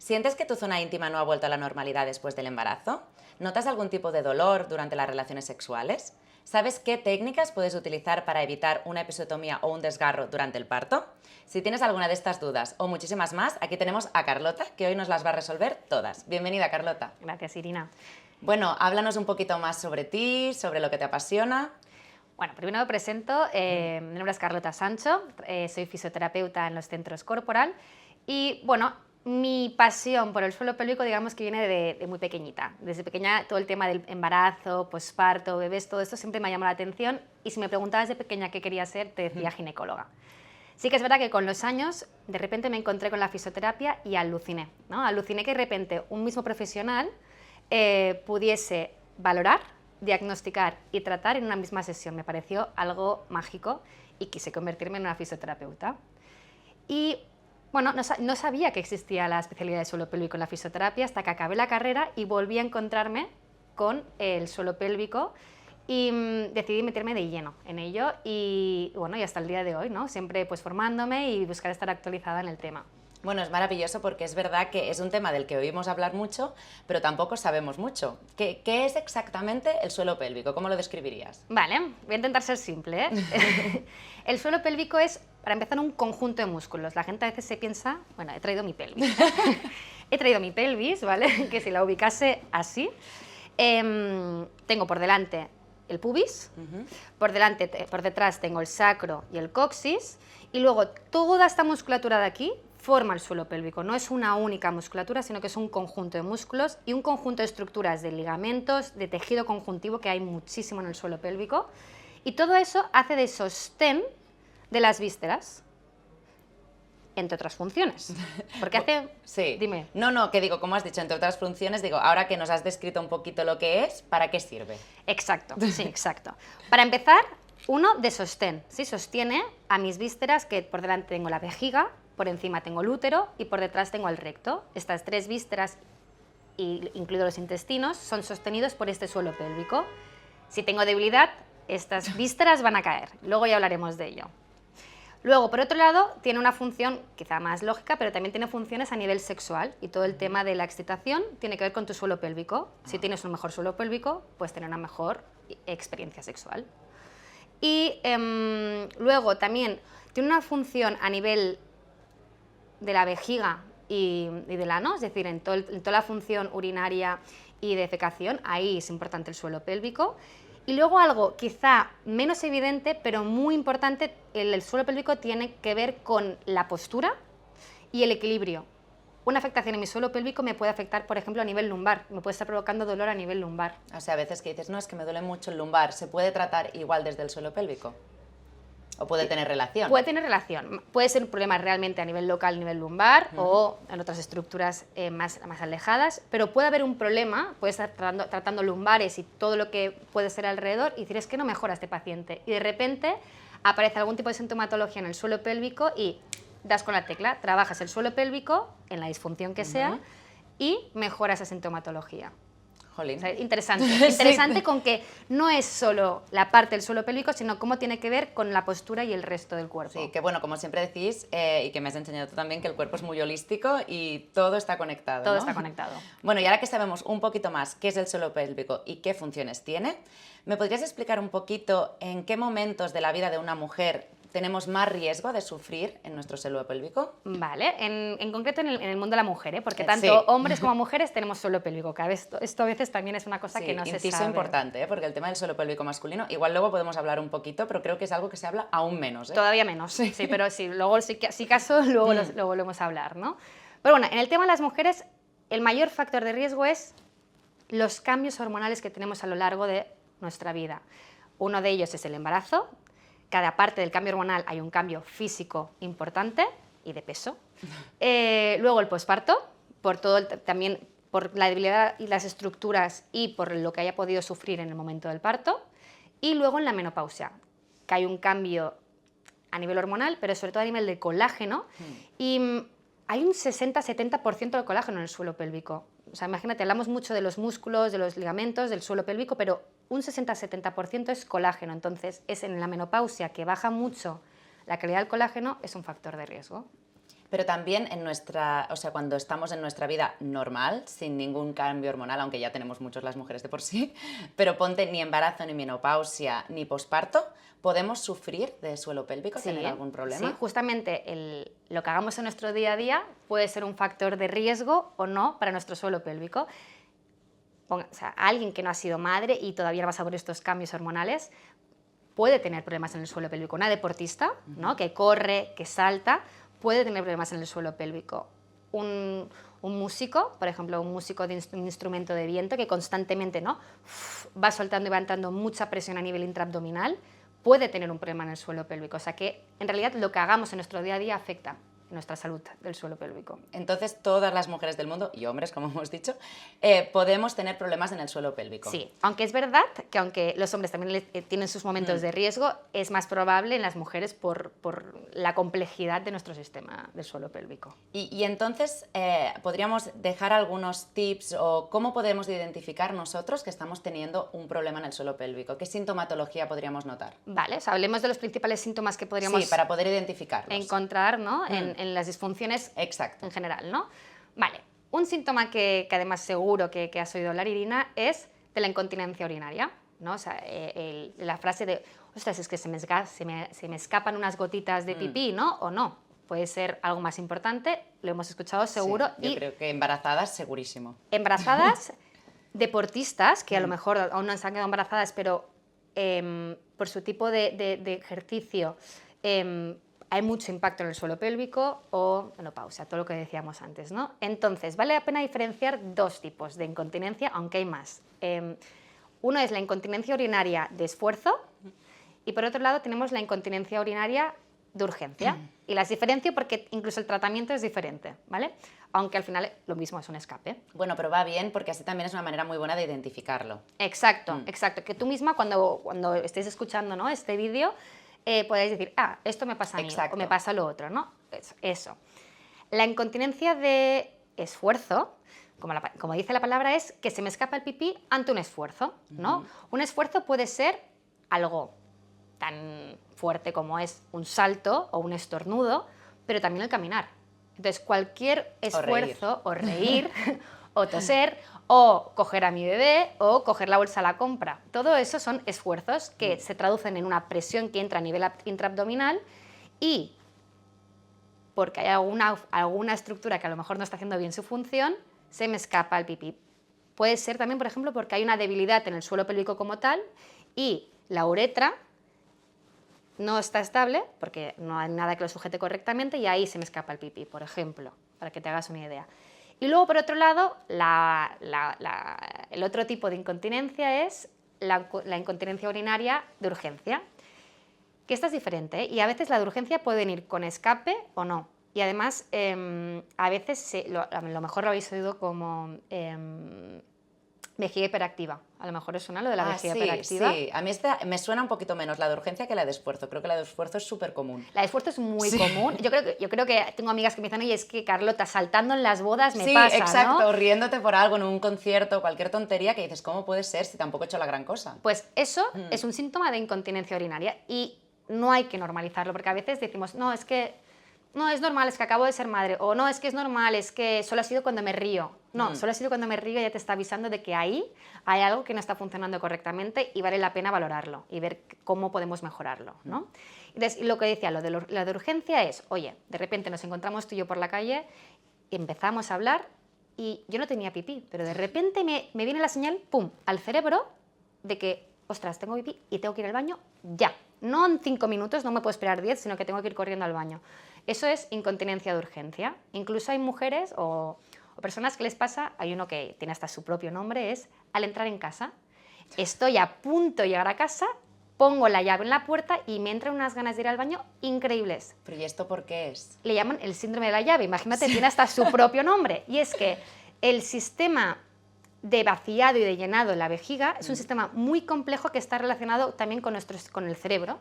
¿Sientes que tu zona íntima no ha vuelto a la normalidad después del embarazo? ¿Notas algún tipo de dolor durante las relaciones sexuales? ¿Sabes qué técnicas puedes utilizar para evitar una episiotomía o un desgarro durante el parto? Si tienes alguna de estas dudas o muchísimas más, aquí tenemos a Carlota, que hoy nos las va a resolver todas. Bienvenida, Carlota. Gracias, Irina. Bueno, háblanos un poquito más sobre ti, sobre lo que te apasiona. Bueno, primero me presento. Mi nombre es Carlota Sancho, soy fisioterapeuta en los centros Corporal y, bueno, mi pasión por el suelo pélvico, digamos que viene de muy pequeñita. Desde pequeña todo el tema del embarazo, posparto, bebés, todo esto siempre me ha llamado la atención y si me preguntabas de pequeña qué quería ser, te decía ginecóloga. Sí que es verdad que con los años de repente me encontré con la fisioterapia y aluciné, ¿no? Aluciné que de repente un mismo profesional pudiese valorar, diagnosticar y tratar en una misma sesión. Me pareció algo mágico y quise convertirme en una fisioterapeuta. Y bueno, no sabía que existía la especialidad de suelo pélvico en la fisioterapia hasta que acabé la carrera y volví a encontrarme con el suelo pélvico y decidí meterme de lleno en ello y bueno, y hasta el día de hoy, ¿no? Siempre pues formándome y buscar estar actualizada en el tema. Bueno, es maravilloso porque es verdad que es un tema del que oímos hablar mucho, pero tampoco sabemos mucho. ¿Qué es exactamente el suelo pélvico? ¿Cómo lo describirías? Vale, voy a intentar ser simple, ¿eh? El suelo pélvico es, para empezar, un conjunto de músculos. La gente a veces se piensa, bueno, he traído mi pelvis. He traído mi pelvis, ¿vale? Que si la ubicase así, tengo por delante el pubis, por detrás tengo el sacro y el coxis, y luego toda esta musculatura de aquí forma el suelo pélvico. No es una única musculatura, sino que es un conjunto de músculos y un conjunto de estructuras de ligamentos, de tejido conjuntivo, que hay muchísimo en el suelo pélvico, y todo eso hace de sostén de las vísceras, entre otras funciones. Porque hace... Sí. Dime. No, que digo, como has dicho, entre otras funciones, digo, ahora que nos has descrito un poquito lo que es, ¿para qué sirve? Exacto, sí, exacto. Para empezar, uno de sostén, ¿sí? Sostiene a mis vísceras, que por delante tengo la vejiga, por encima tengo el útero y por detrás tengo el recto. Estas tres vísceras, incluidos los intestinos, son sostenidos por este suelo pélvico. Si tengo debilidad, estas vísceras van a caer. Luego ya hablaremos de ello. Luego, por otro lado, tiene una función quizá más lógica, pero también tiene funciones a nivel sexual y todo el tema de la excitación tiene que ver con tu suelo pélvico. Si tienes un mejor suelo pélvico, puedes tener una mejor experiencia sexual. Y luego también tiene una función a nivel de la vejiga y del ano, es decir, en toda la función urinaria y de defecación, ahí es importante el suelo pélvico. Y luego algo quizá menos evidente, pero muy importante, el suelo pélvico tiene que ver con la postura y el equilibrio. Una afectación en mi suelo pélvico me puede afectar, por ejemplo, a nivel lumbar, me puede estar provocando dolor a nivel lumbar. O sea, a veces que dices, no, es que me duele mucho el lumbar, ¿se puede tratar igual desde el suelo pélvico? ¿O puede tener relación? Puede tener relación. Puede ser un problema realmente a nivel local, a nivel lumbar o en otras estructuras más alejadas, pero puede haber un problema, puede estar tratando lumbares y todo lo que puede ser alrededor y decir, es que no mejora este paciente. Y de repente aparece algún tipo de sintomatología en el suelo pélvico y das con la tecla, trabajas el suelo pélvico en la disfunción que sea y mejora esa sintomatología. Jolín. O sea, interesante Sí. con que no es solo la parte del suelo pélvico, sino cómo tiene que ver con la postura y el resto del cuerpo. Sí, que bueno, como siempre decís, y que me has enseñado tú también, que el cuerpo es muy holístico y todo está conectado, Todo ¿no? está conectado. Bueno, y ahora que sabemos un poquito más qué es el suelo pélvico y qué funciones tiene, ¿me podrías explicar un poquito en qué momentos de la vida de una mujer tenemos más riesgo de sufrir en nuestro suelo pélvico? Vale, en concreto en el mundo de la mujer, ¿eh? Porque Sí. tanto hombres como mujeres tenemos suelo pélvico. Esto a veces también es una cosa Sí, que no se inciso sabe. importante, porque el tema del suelo pélvico masculino, igual luego podemos hablar un poquito, pero creo que es algo que se habla aún menos. Todavía menos, sí, pero sí, luego si caso luego lo volvemos a hablar, ¿no? Pero bueno, en el tema de las mujeres, el mayor factor de riesgo es los cambios hormonales que tenemos a lo largo de nuestra vida. Uno de ellos es el embarazo. Cada parte del cambio hormonal hay un cambio físico importante y de peso. Luego el posparto, también por la debilidad y las estructuras y por lo que haya podido sufrir en el momento del parto. Y luego en la menopausia, que hay un cambio a nivel hormonal, pero sobre todo a nivel de colágeno. Y hay un 60-70% de colágeno en el suelo pélvico. O sea, imagínate, hablamos mucho de los músculos, de los ligamentos, del suelo pélvico, pero un 60-70% es colágeno. Entonces, es en la menopausia que baja mucho la calidad del colágeno, es un factor de riesgo. Pero también o sea, cuando estamos en nuestra vida normal, sin ningún cambio hormonal, aunque ya tenemos muchos las mujeres de por sí, pero ponte ni embarazo, ni menopausia, ni posparto, ¿podemos sufrir de suelo pélvico, tener algún problema? Sí, justamente lo que hagamos en nuestro día a día puede ser un factor de riesgo o no para nuestro suelo pélvico. O sea, alguien que no ha sido madre y todavía no pasa por estos cambios hormonales puede tener problemas en el suelo pélvico. Una deportista, ¿no?, que corre, que salta, puede tener problemas en el suelo pélvico. Un músico, por ejemplo, un músico de un instrumento de viento que constantemente, ¿no?, va soltando y va entrando mucha presión a nivel intraabdominal, puede tener un problema en el suelo pélvico. O sea que, en realidad, lo que hagamos en nuestro día a día afecta nuestra salud del suelo pélvico. Entonces, todas las mujeres del mundo, y hombres, como hemos dicho, podemos tener problemas en el suelo pélvico. Sí, aunque es verdad que aunque los hombres también tienen sus momentos de riesgo, es más probable en las mujeres por la complejidad de nuestro sistema del suelo pélvico. Y entonces, ¿podríamos dejar algunos tips o cómo podemos identificar nosotros que estamos teniendo un problema en el suelo pélvico? ¿Qué sintomatología podríamos notar? Vale, o sea, hablemos de los principales síntomas que podríamos para poder identificarlos. Encontrar, ¿no?, en las disfunciones en general, ¿no? Vale, un síntoma que además seguro que has oído hablar, Irina, es de la incontinencia urinaria, ¿no? O sea, la frase de, ostras, es que se me escapan unas gotitas de pipí, ¿no? O no, puede ser algo más importante, lo hemos escuchado seguro. Sí, yo creo que embarazadas, segurísimo. Embarazadas, deportistas, que a lo mejor aún no se han quedado embarazadas, pero por su tipo de ejercicio hay mucho impacto en el suelo pélvico o menopausia, todo lo que decíamos antes, ¿no? Entonces, vale la pena diferenciar dos tipos de incontinencia, aunque hay más. Uno es la incontinencia urinaria de esfuerzo y por otro lado tenemos la incontinencia urinaria de urgencia. Y las diferencio porque incluso el tratamiento es diferente, ¿vale? Aunque al final lo mismo es un escape. Bueno, pero va bien porque así también es una manera muy buena de identificarlo. Exacto, exacto. Que tú misma cuando estés escuchando, ¿no?, este vídeo, podéis decir, esto me pasa a mí, o me pasa lo otro, ¿no? Eso. La incontinencia de esfuerzo, como dice la palabra, es que se me escapa el pipí ante un esfuerzo, ¿no? Un esfuerzo puede ser algo tan fuerte como es un salto o un estornudo, pero también el caminar. Entonces, cualquier esfuerzo, o reír, o toser, o coger a mi bebé, o coger la bolsa a la compra. Todo eso son esfuerzos que se traducen en una presión que entra a nivel intraabdominal y porque hay alguna estructura que a lo mejor no está haciendo bien su función, se me escapa el pipí. Puede ser también, por ejemplo, porque hay una debilidad en el suelo pélvico como tal y la uretra no está estable, porque no hay nada que lo sujete correctamente y ahí se me escapa el pipí, por ejemplo, para que te hagas una idea. Y luego, por otro lado, el otro tipo de incontinencia es la incontinencia urinaria de urgencia, que esta es diferente, ¿eh? Y a veces la de urgencia puede venir con escape o no. Y además, a veces, a lo mejor lo habéis oído como vejiga hiperactiva. A lo mejor es suena lo de la vejiga hiperactiva. Sí, a mí me suena un poquito menos la de urgencia que la de esfuerzo. Creo que la de esfuerzo es súper común. La de esfuerzo es muy común. Yo creo que tengo amigas que me dicen, oye, es que Carlota, saltando en las bodas me pasa, Sí, exacto, ¿no? riéndote por algo en un concierto, cualquier tontería que dices, ¿cómo puede ser si tampoco he hecho la gran cosa? Pues eso es un síntoma de incontinencia urinaria y no hay que normalizarlo, porque a veces decimos, no, es que no es normal, es que acabo de ser madre, o no, es que es normal, es que solo ha sido cuando me río. No, solo ha sido cuando me río, ya te está avisando de que ahí hay algo que no está funcionando correctamente y vale la pena valorarlo y ver cómo podemos mejorarlo, ¿no? Entonces, lo que decía, lo de urgencia es, oye, de repente nos encontramos tú y yo por la calle, empezamos a hablar y yo no tenía pipí, pero de repente me viene la señal, pum, al cerebro de que, ostras, tengo pipí y tengo que ir al baño ya. No en 5 minutos, no me puedo esperar 10, sino que tengo que ir corriendo al baño. Eso es incontinencia de urgencia. Incluso hay mujeres o personas que les pasa, hay uno que tiene hasta su propio nombre, es al entrar en casa. Estoy a punto de llegar a casa, pongo la llave en la puerta y me entran unas ganas de ir al baño increíbles. ¿Pero y esto por qué es? Le llaman el síndrome de la llave. Imagínate, tiene hasta su propio nombre. Y es que el sistema de vaciado y de llenado en la vejiga es un sistema muy complejo que está relacionado también con el cerebro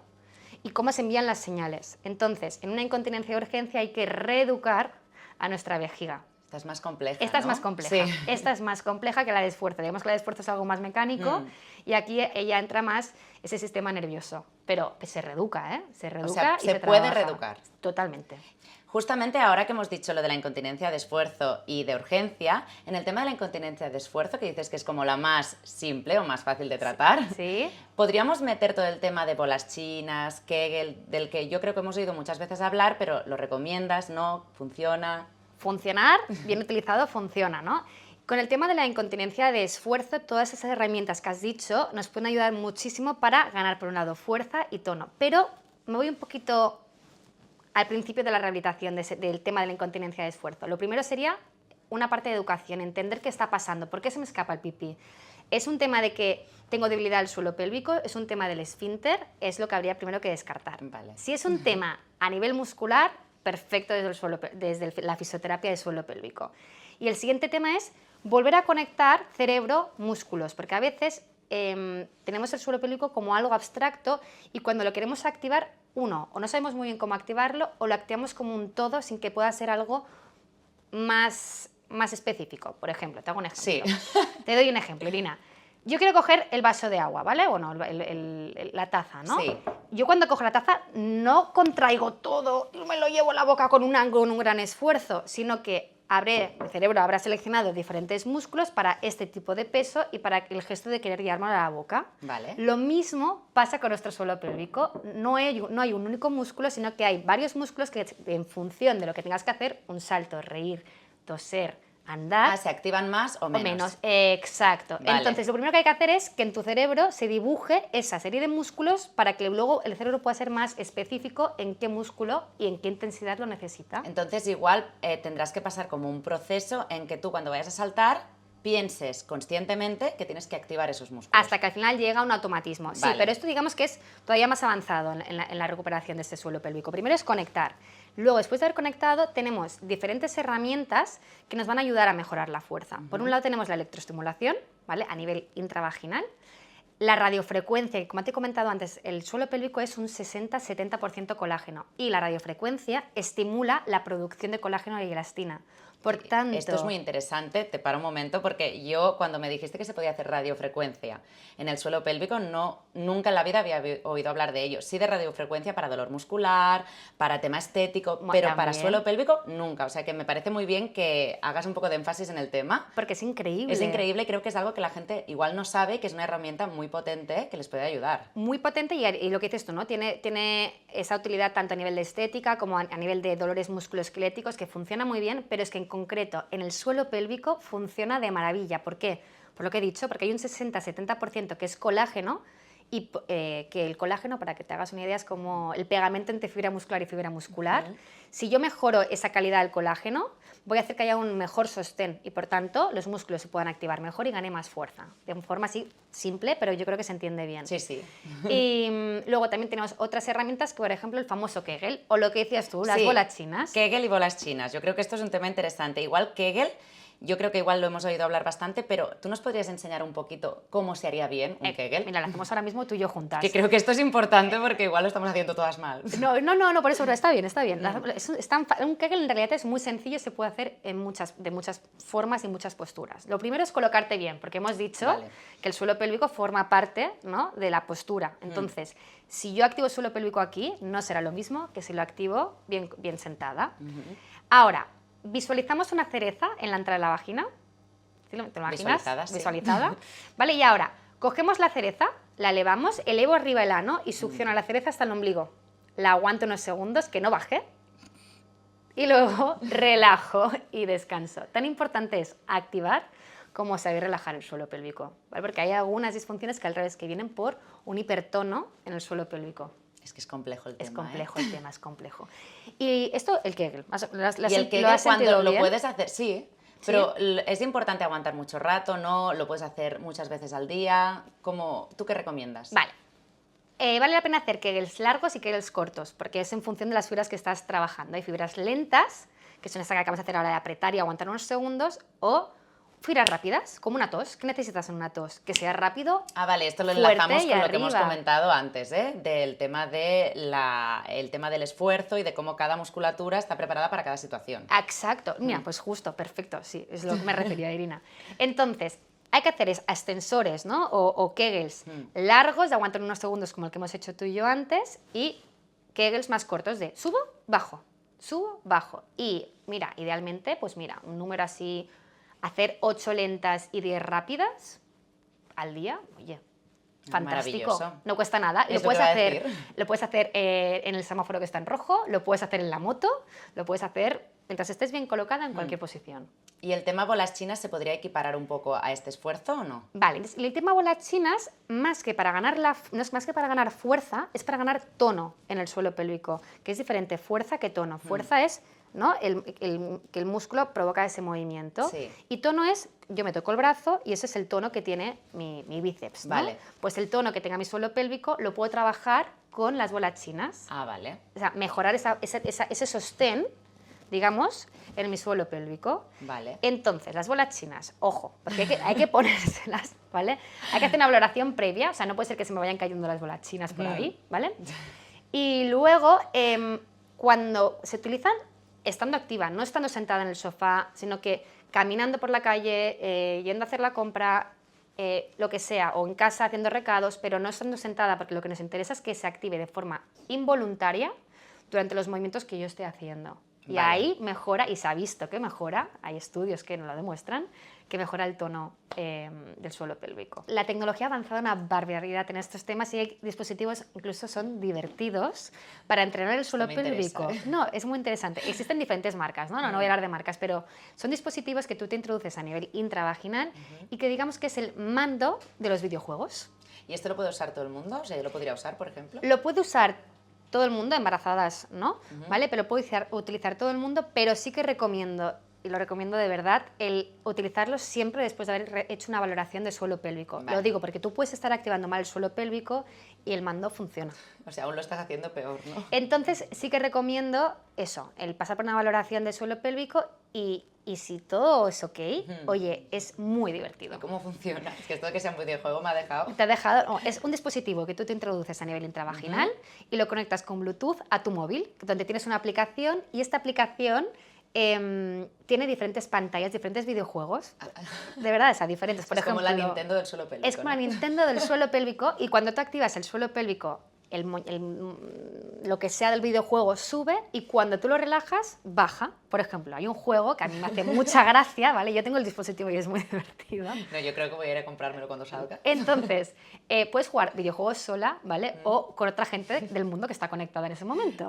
y cómo se envían las señales. Entonces, en una incontinencia de urgencia hay que reeducar a nuestra vejiga. Esta es más compleja, Esta es ¿no? más compleja. Sí. Esta es más compleja que la de esfuerzo. Digamos que la de esfuerzo es algo más mecánico y aquí ella entra más ese sistema nervioso. Pero se reeduca, ¿eh? Se reeduca O sea, y se puede trabaja. reeducar. Totalmente. Justamente ahora que hemos dicho lo de la incontinencia de esfuerzo y de urgencia, en el tema de la incontinencia de esfuerzo, que dices que es como la más simple o más fácil de tratar, Sí. podríamos meter todo el tema de bolas chinas, Kegel, del que yo creo que hemos oído muchas veces hablar, pero ¿lo recomiendas? ¿No? ¿Funciona? Funcionar, bien utilizado, funciona, ¿no? Con el tema de la incontinencia de esfuerzo, todas esas herramientas que has dicho nos pueden ayudar muchísimo para ganar, por un lado, fuerza y tono. Pero me voy un poquito al principio de la rehabilitación del tema de la incontinencia de esfuerzo. Lo primero sería una parte de educación, entender qué está pasando, por qué se me escapa el pipí. ¿Es un tema de que tengo debilidad del suelo pélvico? ¿Es un tema del esfínter? Es lo que habría primero que descartar. Vale. Si es un tema a nivel muscular, perfecto desde la fisioterapia del suelo pélvico. Y el siguiente tema es volver a conectar cerebro-músculos, porque a veces tenemos el suelo pélvico como algo abstracto y cuando lo queremos activar, o no sabemos muy bien cómo activarlo o lo activamos como un todo sin que pueda ser algo más específico. Por ejemplo, te hago un ejemplo. Sí. Te doy un ejemplo, Irina. Yo quiero coger el vaso de agua, ¿vale? Bueno, la taza, ¿no? Sí. Yo cuando cojo la taza no contraigo todo y me lo llevo a la boca con un gran esfuerzo, sino que el cerebro habrá seleccionado diferentes músculos para este tipo de peso y para el gesto de querer llevarme a la boca. Vale. Lo mismo pasa con nuestro suelo pélvico. No hay un único músculo, sino que hay varios músculos que, en función de lo que tengas que hacer, un salto, reír, toser, andar... ¿Se activan más o menos? Exacto. Vale. Entonces, lo primero que hay que hacer es que en tu cerebro se dibuje esa serie de músculos para que luego el cerebro pueda ser más específico en qué músculo y en qué intensidad lo necesita. Entonces igual tendrás que pasar como un proceso en que tú cuando vayas a saltar pienses conscientemente que tienes que activar esos músculos. Hasta que al final llega un automatismo. Sí, Vale. pero esto digamos que es todavía más avanzado en la recuperación de este suelo pélvico. Primero es conectar. Luego, después de haber conectado, tenemos diferentes herramientas que nos van a ayudar a mejorar la fuerza. Por un lado tenemos la electroestimulación, ¿vale? A nivel intravaginal. La radiofrecuencia, que como te he comentado antes, el suelo pélvico es un 60-70% colágeno y la radiofrecuencia estimula la producción de colágeno y elastina. Por tanto... Esto es muy interesante, te paro un momento, porque yo cuando me dijiste que se podía hacer radiofrecuencia en el suelo pélvico, nunca en la vida había oído hablar de ello. Sí de radiofrecuencia para dolor muscular, para tema estético, pero para suelo pélvico nunca. O sea que me parece muy bien que hagas un poco de énfasis en el tema. Porque es increíble. Es increíble y creo que es algo que la gente igual no sabe, que es una herramienta muy potente que les puede ayudar. Muy potente y lo que dices tú, ¿no? Tiene esa utilidad tanto a nivel de estética como a nivel de dolores musculoesqueléticos, que funciona muy bien, pero es que en concreto en el suelo pélvico funciona de maravilla. ¿Por qué? Por lo que he dicho, porque hay un 60-70% que es colágeno y que el colágeno, para que te hagas una idea, es como el pegamento entre fibra muscular y fibra muscular. Si yo mejoro esa calidad del colágeno, voy a hacer que haya un mejor sostén y, por tanto, los músculos se puedan activar mejor y gane más fuerza. De forma así simple, pero yo creo que se entiende bien. Sí, sí. Y luego también tenemos otras herramientas, que por ejemplo el famoso Kegel, o lo que decías tú, las bolas chinas. Kegel y bolas chinas. Yo creo que esto es un tema interesante. Igual Kegel, yo creo que igual lo hemos oído hablar bastante, pero ¿tú nos podrías enseñar un poquito cómo se haría bien un Kegel? Mira, lo hacemos ahora mismo tú y yo juntas. Que creo que esto es importante porque igual lo estamos haciendo todas mal. No, por eso está bien. Un Kegel en realidad es muy sencillo, se puede hacer de muchas formas y muchas posturas. Lo primero es colocarte bien, porque hemos dicho que el suelo pélvico forma parte, ¿no?, de la postura. Entonces, si yo activo el suelo pélvico aquí, no será lo mismo que si lo activo bien sentada. Ahora, visualizamos una cereza en la entrada de la vagina. ¿Te lo imaginas? Visualizada, sí. Visualizada. Vale, y ahora, cogemos la cereza, la elevamos, elevo arriba el ano y succiono la cereza hasta el ombligo. La aguanto unos segundos, que no baje. Y luego relajo y descanso. Tan importante es activar como saber relajar el suelo pélvico, ¿vale? Porque hay algunas disfunciones que al revés, que vienen por un hipertono en el suelo pélvico. Es que es complejo el tema. Es complejo el tema, es complejo. Y esto, el Kegel. ¿Y el Kegel cuando lo puedes hacer? Sí, pero es importante aguantar mucho rato, ¿no? Lo puedes hacer muchas veces al día. ¿Tú qué recomiendas? Vale. Vale la pena hacer Kegels largos y Kegels cortos, porque es en función de las fibras que estás trabajando. Hay fibras lentas, que son estas que acabas de hacer ahora, de apretar y aguantar unos segundos, o fibras rápidas, como una tos. ¿Qué necesitas en una tos? Que sea rápido. Vale, esto lo enlazamos con lo que hemos comentado antes, del tema del esfuerzo y de cómo cada musculatura está preparada para cada situación. Exacto. Mira, pues justo, perfecto, sí, es lo que me refería, Irina. Entonces, hay que hacer ascensores, ¿no? O Kegels largos, de aguantar unos segundos, como el que hemos hecho tú y yo antes, y Kegels más cortos de subo, bajo, subo, bajo. Y mira, idealmente, pues mira, un número así, hacer 8 lentas y 10 rápidas al día, oye, fantástico, Maravilloso. no cuesta nada. Eso te iba a decir. Lo puedes hacer en el semáforo que está en rojo, lo puedes hacer en la moto, lo puedes hacer mientras estés bien colocada en cualquier posición. ¿Y el tema bolas chinas se podría equiparar un poco a este esfuerzo o no? Vale, entonces, el tema bolas chinas, más que para ganar no es más que para ganar fuerza, es para ganar tono en el suelo pélvico, que es diferente fuerza que tono. Fuerza es, ¿no?, que el músculo provoca ese movimiento. Sí. Y tono es, yo me toco el brazo y ese es el tono que tiene mi bíceps, ¿no? Vale. Pues el tono que tenga mi suelo pélvico lo puedo trabajar con las bolas chinas. Ah, vale. O sea, mejorar ese sostén, digamos, en mi suelo pélvico. Vale. Entonces, las bolas chinas, ojo, porque hay que ponérselas, ¿vale? Hay que hacer una valoración previa, o sea, no puede ser que se me vayan cayendo las bolas chinas por ahí, ¿vale? Y luego, cuando se utilizan estando activa, no estando sentada en el sofá, sino que caminando por la calle, yendo a hacer la compra, lo que sea, o en casa haciendo recados, pero no estando sentada, porque lo que nos interesa es que se active de forma involuntaria durante los movimientos que yo esté haciendo. Y Vale. ahí mejora, y se ha visto que mejora, hay estudios que nos lo demuestran, que mejora el tono del suelo pélvico. La tecnología ha avanzado una barbaridad en estos temas y hay dispositivos, incluso son divertidos, para entrenar el suelo me interesa, pélvico. No, es muy interesante. Existen diferentes marcas, ¿no? No voy a hablar de marcas, pero son dispositivos que tú te introduces a nivel intravaginal y que digamos que es el mando de los videojuegos. ¿Y esto lo puede usar todo el mundo? O sea, ¿yo lo podría usar, por ejemplo? Lo puede usar todo el mundo, embarazadas, ¿no? ¿Vale? Pero lo puede utilizar todo el mundo, pero sí que recomiendo, y lo recomiendo de verdad, el utilizarlo siempre después de haber hecho una valoración de suelo pélvico. Vale. Lo digo porque tú puedes estar activando mal el suelo pélvico y el mando funciona. O sea, aún lo estás haciendo peor, ¿no? Entonces sí que recomiendo eso, el pasar por una valoración de suelo pélvico y si todo es ok, oye, es muy divertido. ¿Cómo funciona? Es que esto de que sea un videojuego me ha dejado... Te ha dejado, no, es un dispositivo que tú te introduces a nivel intravaginal y lo conectas con Bluetooth a tu móvil, donde tienes una aplicación y esta aplicación tiene diferentes pantallas, diferentes videojuegos. De verdad, o sea, diferentes. Por Es ejemplo, como la Nintendo del suelo pélvico, es como la ¿no? Nintendo del suelo pélvico y cuando tú activas el suelo pélvico, lo que sea del videojuego sube y cuando tú lo relajas, baja. Por ejemplo, hay un juego que a mí me hace mucha gracia, ¿vale? Yo tengo el dispositivo y es muy divertido. No, yo creo que voy a ir a comprármelo cuando salga. Entonces, puedes jugar videojuegos sola, ¿vale? O con otra gente del mundo que está conectada en ese momento.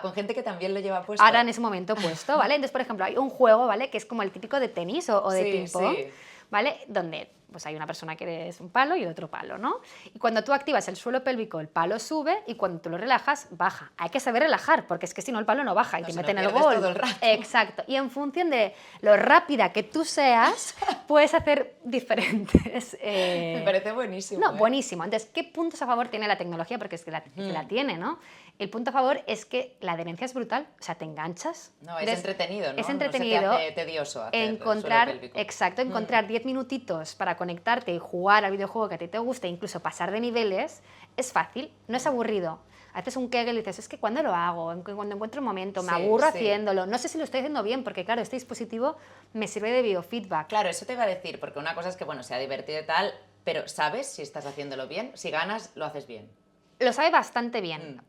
Con gente que también lo lleva puesto. Ahora en ese momento puesto, ¿vale? Entonces, por ejemplo, hay un juego, ¿vale? Que es como el típico de tenis o de Sí, ping-pong, sí. ¿vale? Donde pues hay una persona que es un palo y el otro palo, ¿no? Y cuando tú activas el suelo pélvico, el palo sube y cuando tú lo relajas, baja. Hay que saber relajar, porque es que si no el palo no baja y No, te si meten no el pierdes gol. todo el rato. Exacto. Y en función de lo rápida que tú seas, puedes hacer diferentes... Me parece buenísimo. No, buenísimo. Entonces, ¿qué puntos a favor tiene la tecnología? Porque es que la tiene, ¿no? El punto a favor es que la adherencia es brutal, o sea, te enganchas. No, es Entonces, entretenido, ¿no? Es entretenido. No se te hace tedioso hacer el encontrar, suelo pélvico. exacto, encontrar 10 minutitos para conectarte y jugar al videojuego que a ti te guste, incluso pasar de niveles, es fácil, no es aburrido. Haces un Kegel y dices, es que ¿cuándo lo hago? Cuando encuentro un momento, me Sí, aburro sí. haciéndolo. No sé si lo estoy haciendo bien, porque claro, este dispositivo me sirve de biofeedback. Claro, eso te iba a decir, porque una cosa es que, bueno, sea divertido y tal, pero ¿sabes si estás haciéndolo bien? Si ganas, lo haces bien. Lo sabe bastante bien.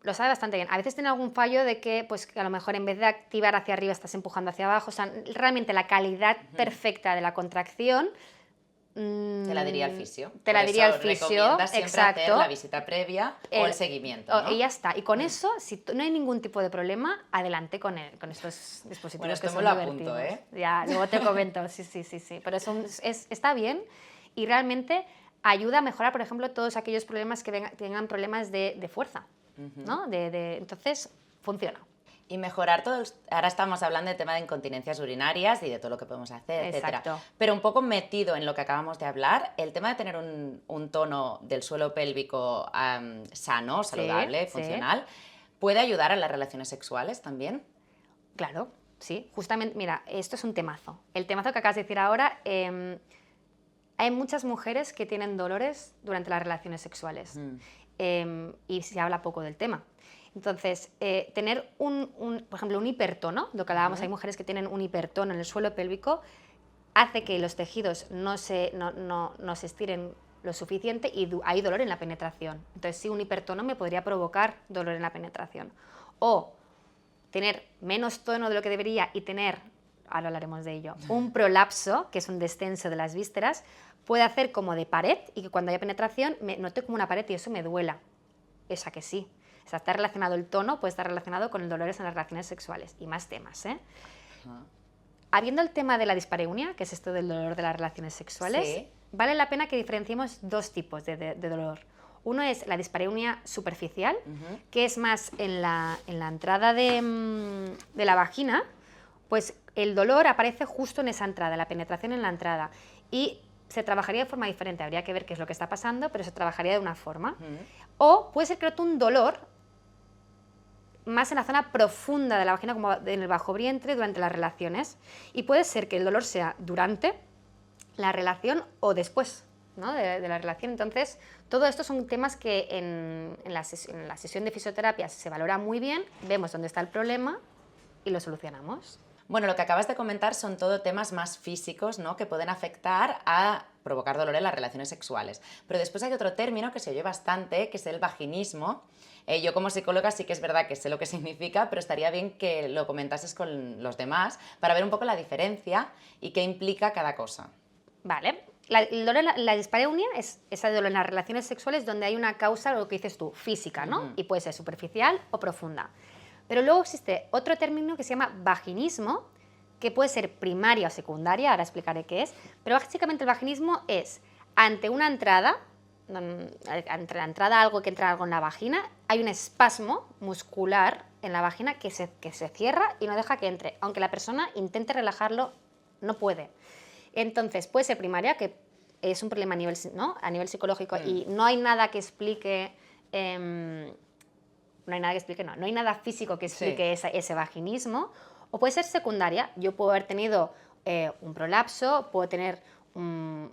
Lo sabe bastante bien. A veces tiene algún fallo de que, pues, que a lo mejor en vez de activar hacia arriba estás empujando hacia abajo. O sea, realmente la calidad perfecta de la contracción... Te la diría el fisio. Te la Por diría eso el fisio, recomiendas siempre exacto. hacer la visita previa o el seguimiento, ¿no? Y ya está. Y con eso, si no hay ningún tipo de problema, adelante con estos dispositivos Bueno, esto que me son lo apunto, divertidos. ¿eh? Ya, luego te comento. Sí. Pero eso está bien y realmente ayuda a mejorar, por ejemplo, todos aquellos problemas que tengan problemas de fuerza, ¿no? Entonces, funciona. Y mejorar todo. Ahora estamos hablando de tema de incontinencias urinarias y de todo lo que podemos hacer, etcétera. Exacto. Pero un poco metido en lo que acabamos de hablar, el tema de tener un tono del suelo pélvico sano, saludable, sí. funcional, ¿puede ayudar a las relaciones sexuales también? Claro, sí. Justamente, mira, esto es un temazo. El temazo que acabas de decir ahora, hay muchas mujeres que tienen dolores durante las relaciones sexuales y se habla poco del tema. Entonces, tener por ejemplo, un hipertono, lo que hablábamos, hay mujeres que tienen un hipertono en el suelo pélvico, hace que los tejidos no se estiren lo suficiente y hay dolor en la penetración. Entonces, sí, un hipertono me podría provocar dolor en la penetración. O tener menos tono de lo que debería y tener, ahora hablaremos de ello, un prolapso, que es un descenso de las vísceras, puede hacer como de pared y que cuando haya penetración me note como una pared y eso me duela. Esa que sí. O sea, está relacionado el tono, puede estar relacionado con el dolor en las relaciones sexuales y más temas, ¿eh? Habiendo el tema de la dispareunia, que es esto del dolor de las relaciones sexuales, Sí. vale la pena que diferenciemos dos tipos de dolor. Uno es la dispareunia superficial, que es más en la entrada de la vagina, pues el dolor aparece justo en esa entrada, la penetración en la entrada. Y se trabajaría de forma diferente, habría que ver qué es lo que está pasando, pero se trabajaría de una forma. O puede ser que note un dolor más en la zona profunda de la vagina, como en el bajo vientre, durante las relaciones. Y puede ser que el dolor sea durante la relación o después, ¿no? de la relación. Entonces, todo esto son temas que en la sesión de fisioterapia se valora muy bien, vemos dónde está el problema y lo solucionamos. Bueno, lo que acabas de comentar son todo temas más físicos, ¿no? Que pueden afectar a provocar dolor en las relaciones sexuales. Pero después hay otro término que se oye bastante, que es el vaginismo. Yo como psicóloga sí que es verdad que sé lo que significa, pero estaría bien que lo comentases con los demás para ver un poco la diferencia y qué implica cada cosa. Vale. El dolor, la dispareunia es ese dolor en las relaciones sexuales donde hay una causa, lo que dices tú, física, ¿no? Y puede ser superficial o profunda. Pero luego existe otro término que se llama vaginismo, que puede ser primaria o secundaria, ahora explicaré qué es, pero básicamente el vaginismo es ante una entrada, ante la entrada algo que entra algo en la vagina, hay un espasmo muscular en la vagina que se cierra y no deja que entre, aunque la persona intente relajarlo, no puede. Entonces, puede ser primaria, que es un problema a nivel, ¿no? A nivel psicológico y no hay nada que explique... no hay nada físico que explique ese vaginismo, o puede ser secundaria. Yo puedo haber tenido un prolapso, puedo tener un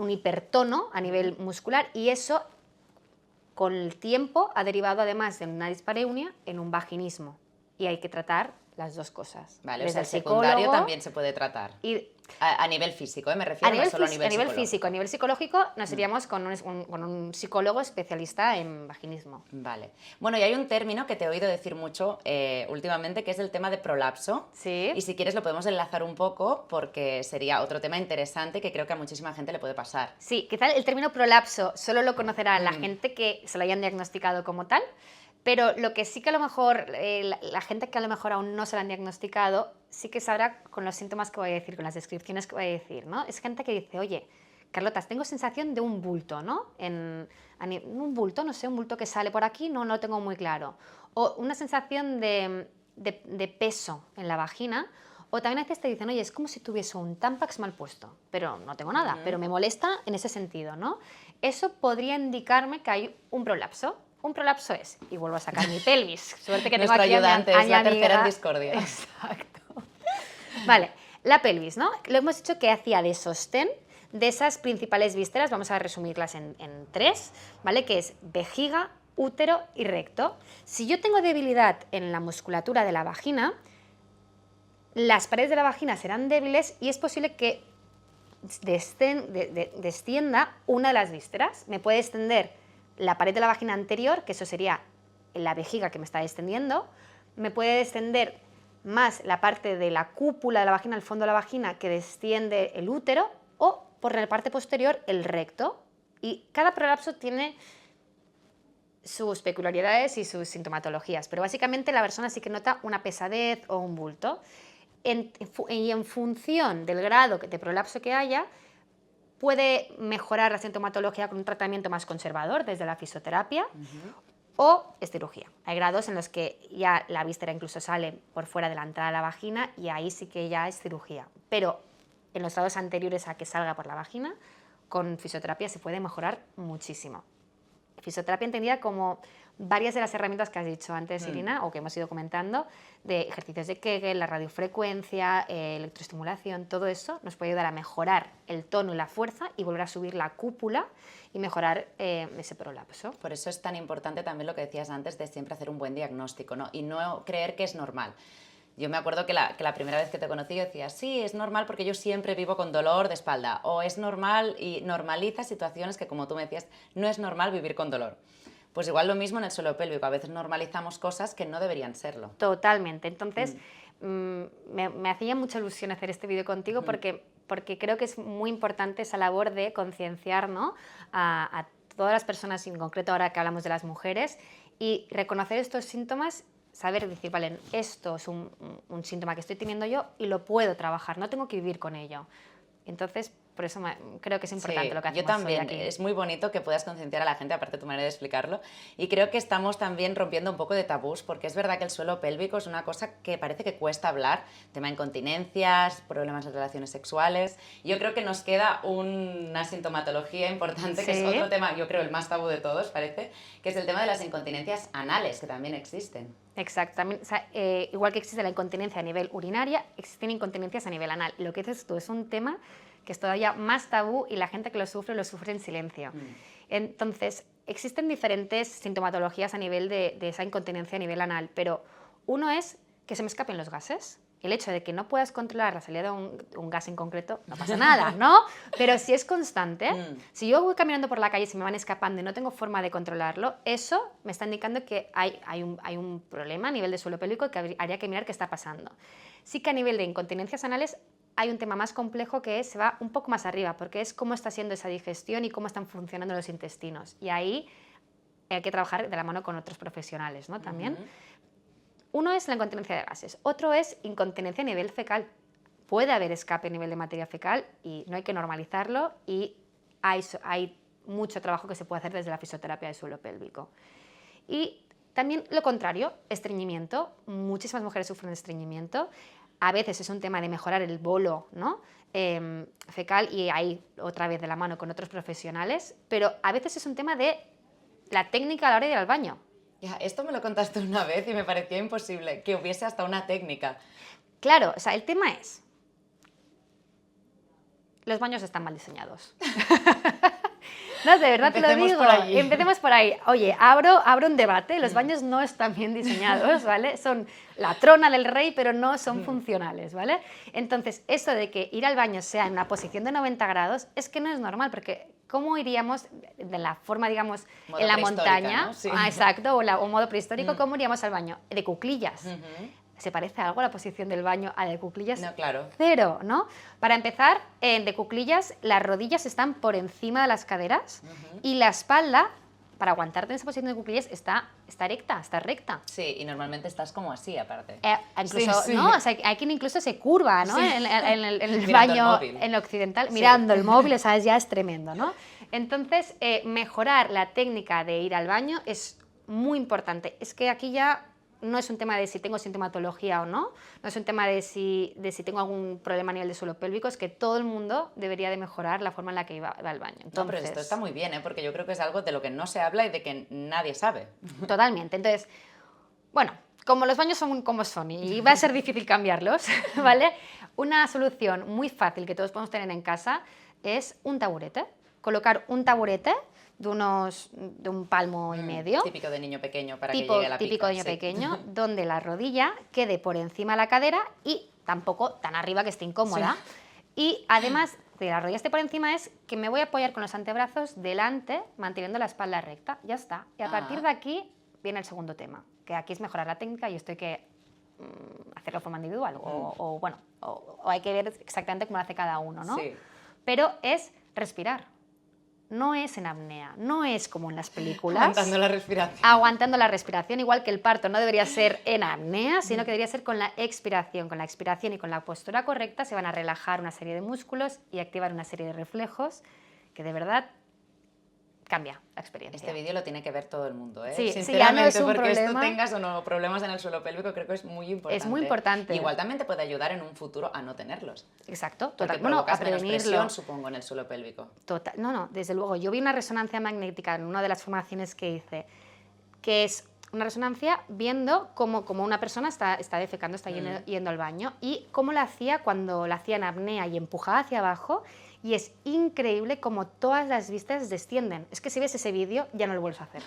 hipertono a nivel muscular y eso con el tiempo ha derivado además de una dispareunia en un vaginismo y hay que tratar las dos cosas. Vale, desde o sea, el el secundario psicólogo también se puede tratar. y A nivel físico, me refiero, no solo a nivel psicológico. físico, a nivel psicológico nos iríamos con un psicólogo especialista en vaginismo. Vale. Bueno, y hay un término que te he oído decir mucho últimamente, que es el tema de prolapso. Sí. Y si quieres lo podemos enlazar un poco porque sería otro tema interesante que creo que a muchísima gente le puede pasar. Sí, quizá el término prolapso solo lo conocerá la gente que se lo hayan diagnosticado como tal, pero lo que sí que a lo mejor, la gente que a lo mejor aún no se lo han diagnosticado, sí que sabrá con los síntomas que voy a decir, con las descripciones que voy a decir, ¿no? Es gente que dice, oye, Carlota, tengo sensación de un bulto, ¿no? Un bulto, no sé, un bulto que sale por aquí, no lo tengo muy claro. O una sensación de peso en la vagina. O también a veces te dicen, oye, es como si tuviese un Tampax mal puesto, pero no tengo nada, pero me molesta en ese sentido, ¿no? Eso podría indicarme que hay un prolapso. Un prolapso es, y vuelvo a sacar mi pelvis, suerte que tengo Nuestra aquí ayudante, a es mi la tercera en amiga. discordia. Exacto. Vale, la pelvis, ¿no? Lo hemos dicho que hacía de sostén de esas principales vísceras, vamos a resumirlas en tres, ¿vale? Que es vejiga, útero y recto. Si yo tengo debilidad en la musculatura de la vagina, las paredes de la vagina serán débiles y es posible que descienda una de las vísceras. Me puede extender la pared de la vagina anterior, que eso sería la vejiga que me está extendiendo, me puede descender más la parte de la cúpula de la vagina, el fondo de la vagina, que desciende el útero, o por la parte posterior el recto. Y cada prolapso tiene sus peculiaridades y sus sintomatologías, pero básicamente la persona sí que nota una pesadez o un bulto. Y en función del grado de prolapso que haya, puede mejorar la sintomatología con un tratamiento más conservador desde la fisioterapia o es cirugía. Hay grados en los que ya la víscera incluso sale por fuera de la entrada de la vagina y ahí sí que ya es cirugía. Pero en los grados anteriores a que salga por la vagina, con fisioterapia se puede mejorar muchísimo. Fisioterapia entendida como varias de las herramientas que has dicho antes, Irina, o que hemos ido comentando, de ejercicios de Kegel, la radiofrecuencia, electroestimulación, todo eso nos puede ayudar a mejorar el tono y la fuerza y volver a subir la cúpula y mejorar ese prolapso. Por eso es tan importante también lo que decías antes de siempre hacer un buen diagnóstico, ¿no? Y no creer que es normal. Yo me acuerdo que la primera vez que te conocí yo decía, sí, es normal porque yo siempre vivo con dolor de espalda, o es normal y normaliza situaciones que, como tú me decías, no es normal vivir con dolor. Pues igual lo mismo en el suelo pélvico, a veces normalizamos cosas que no deberían serlo. Totalmente. Entonces, me hacía mucha ilusión hacer este vídeo contigo porque creo que es muy importante esa labor de concienciar, ¿no?, a todas las personas, en concreto ahora que hablamos de las mujeres, y reconocer estos síntomas, saber decir, vale, esto es un síntoma que estoy teniendo yo y lo puedo trabajar, no tengo que vivir con ello. Entonces, por eso creo que es importante lo que hacemos yo también. hoy aquí. Es muy bonito que puedas concienciar a la gente, aparte de tu manera de explicarlo, y creo que estamos también rompiendo un poco de tabús, porque es verdad que el suelo pélvico es una cosa que parece que cuesta hablar, tema de incontinencias, problemas de relaciones sexuales. Yo creo que nos queda una sintomatología importante, que es otro tema, yo creo el más tabú de todos, parece, que es el tema de las incontinencias anales, que también existen. Exactamente. O sea, igual que existe la incontinencia a nivel urinaria, existen incontinencias a nivel anal. Lo que dices tú es un tema que es todavía más tabú y la gente que lo sufre en silencio. Entonces, existen diferentes sintomatologías a nivel de esa incontinencia a nivel anal, pero uno es que se me escapen los gases. El hecho de que no puedas controlar la salida de un gas en concreto, no pasa nada, ¿no? Pero si es constante, si yo voy caminando por la calle y se me van escapando y no tengo forma de controlarlo, eso me está indicando que hay un problema a nivel de suelo pélvico que haría que mirar qué está pasando. Sí que a nivel de incontinencias anales hay un tema más complejo que se va un poco más arriba, porque es cómo está siendo esa digestión y cómo están funcionando los intestinos. Y ahí hay que trabajar de la mano con otros profesionales, ¿no? También. Uno es la incontinencia de gases, otro es incontinencia a nivel fecal. Puede haber escape a nivel de materia fecal y no hay que normalizarlo, y hay mucho trabajo que se puede hacer desde la fisioterapia del suelo pélvico. Y también lo contrario, estreñimiento. Muchísimas mujeres sufren de estreñimiento. A veces es un tema de mejorar el bolo, ¿no?, fecal, y ahí otra vez de la mano con otros profesionales, pero a veces es un tema de la técnica a la hora de ir al baño. Ya, esto me lo contaste una vez y me parecía imposible que hubiese hasta una técnica. Claro, o sea, el tema es, los baños están mal diseñados. No, de verdad te lo digo. Empecemos por ahí. Oye, abro un debate. Los baños no están bien diseñados, ¿vale? Son la trona del rey, pero no son funcionales, ¿vale? Entonces, eso de que ir al baño sea en una posición de 90 grados es que no es normal, porque ¿cómo iríamos de la forma, digamos, modo en la montaña? ¿no? Sí. Exacto, o modo prehistórico, ¿cómo iríamos al baño? De cuclillas. ¿Se parece algo la posición del baño a de cuclillas? No, claro. Cero, ¿no? Para empezar, de cuclillas, las rodillas están por encima de las caderas y la espalda, para aguantarte en esa posición de cuclillas, está erecta, está recta. Sí, y normalmente estás como así, aparte. Incluso, sí. ¿no? O sea, hay quien incluso se curva, ¿no? Sí. En el Mirando baño, el móvil. en lo occidental, Sí. mirando el móvil, o sea, ya es tremendo, ¿no? Entonces, mejorar la técnica de ir al baño es muy importante. Es que aquí ya no es un tema de si tengo sintomatología o no, no es un tema de si tengo algún problema a nivel de suelo pélvico, es que todo el mundo debería de mejorar la forma en la que va al baño. Entonces, No, pero esto está muy bien, porque yo creo que es algo de lo que no se habla y de que nadie sabe. Totalmente. Entonces, bueno, como los baños son como son y va a ser difícil cambiarlos, ¿vale? Una solución muy fácil que todos podemos tener en casa es un taburete. Colocar un taburete de un palmo y medio. Típico de niño pequeño para que llegue a la pica. Típico de niño pequeño, donde la rodilla quede por encima de la cadera y tampoco tan arriba que esté incómoda. Sí. Y además de la rodilla esté por encima es que me voy a apoyar con los antebrazos delante, manteniendo la espalda recta. Ya está. Y a partir de aquí viene el segundo tema, que aquí es mejorar la técnica y esto hay que hacerlo de forma individual o hay que ver exactamente cómo lo hace cada uno, ¿no? Sí. Pero es respirar. No es en apnea, no es como en las películas. Aguantando la respiración. Aguantando la respiración, igual que el parto no debería ser en apnea, sino que debería ser con la expiración. Con la expiración y con la postura correcta se van a relajar una serie de músculos y activar una serie de reflejos que de verdad cambia la experiencia. Este vídeo lo tiene que ver todo el mundo, ¿eh? Sí, Sinceramente, ya no es un porque problema. esto tengas o no problemas en el suelo pélvico, creo que es muy importante. Es muy importante. Igual también te puede ayudar en un futuro a no tenerlos. Exacto, Porque total. Bueno, a provocas menos prevenirlo. presión, supongo, en el suelo pélvico. Total. No, desde luego. Yo vi una resonancia magnética en una de las formaciones que hice, que es una resonancia viendo cómo una persona está defecando, está yendo al baño, y cómo la hacía cuando la hacía en apnea y empujaba hacia abajo, y es increíble cómo todas las vistas descienden. Es que si ves ese vídeo ya no lo vuelves a hacer.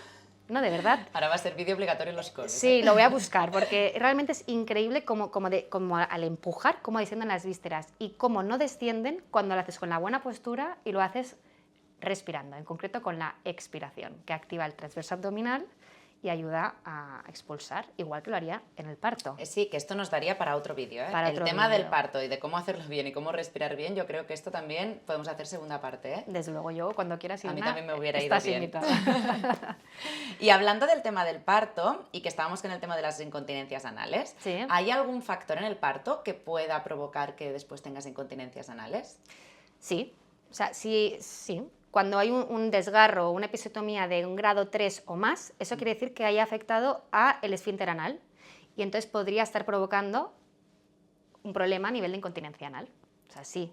No, de verdad. Ahora va a ser vídeo obligatorio en los coles. Sí, lo voy a buscar, porque realmente es increíble cómo al empujar, cómo descienden las vísceras y cómo no descienden cuando lo haces con la buena postura y lo haces respirando, en concreto con la expiración, que activa el transverso abdominal y ayuda a expulsar, igual que lo haría en el parto. Sí, que esto nos daría para otro vídeo, ¿eh? Para El otro tema del vídeo. parto y de cómo hacerlo bien y cómo respirar bien, yo creo que esto también podemos hacer segunda parte, ¿eh? Desde luego, yo cuando quieras ir, A mí también me hubiera ido estás bien. invitada. Y hablando del tema del parto, y que estábamos con el tema de las incontinencias anales, Sí. ¿hay algún factor en el parto que pueda provocar que después tengas incontinencias anales? Sí, o sea, sí. Cuando hay un desgarro o una episiotomía de un grado 3 o más, eso quiere decir que haya afectado al esfínter anal y entonces podría estar provocando un problema a nivel de incontinencia anal. O sea, sí.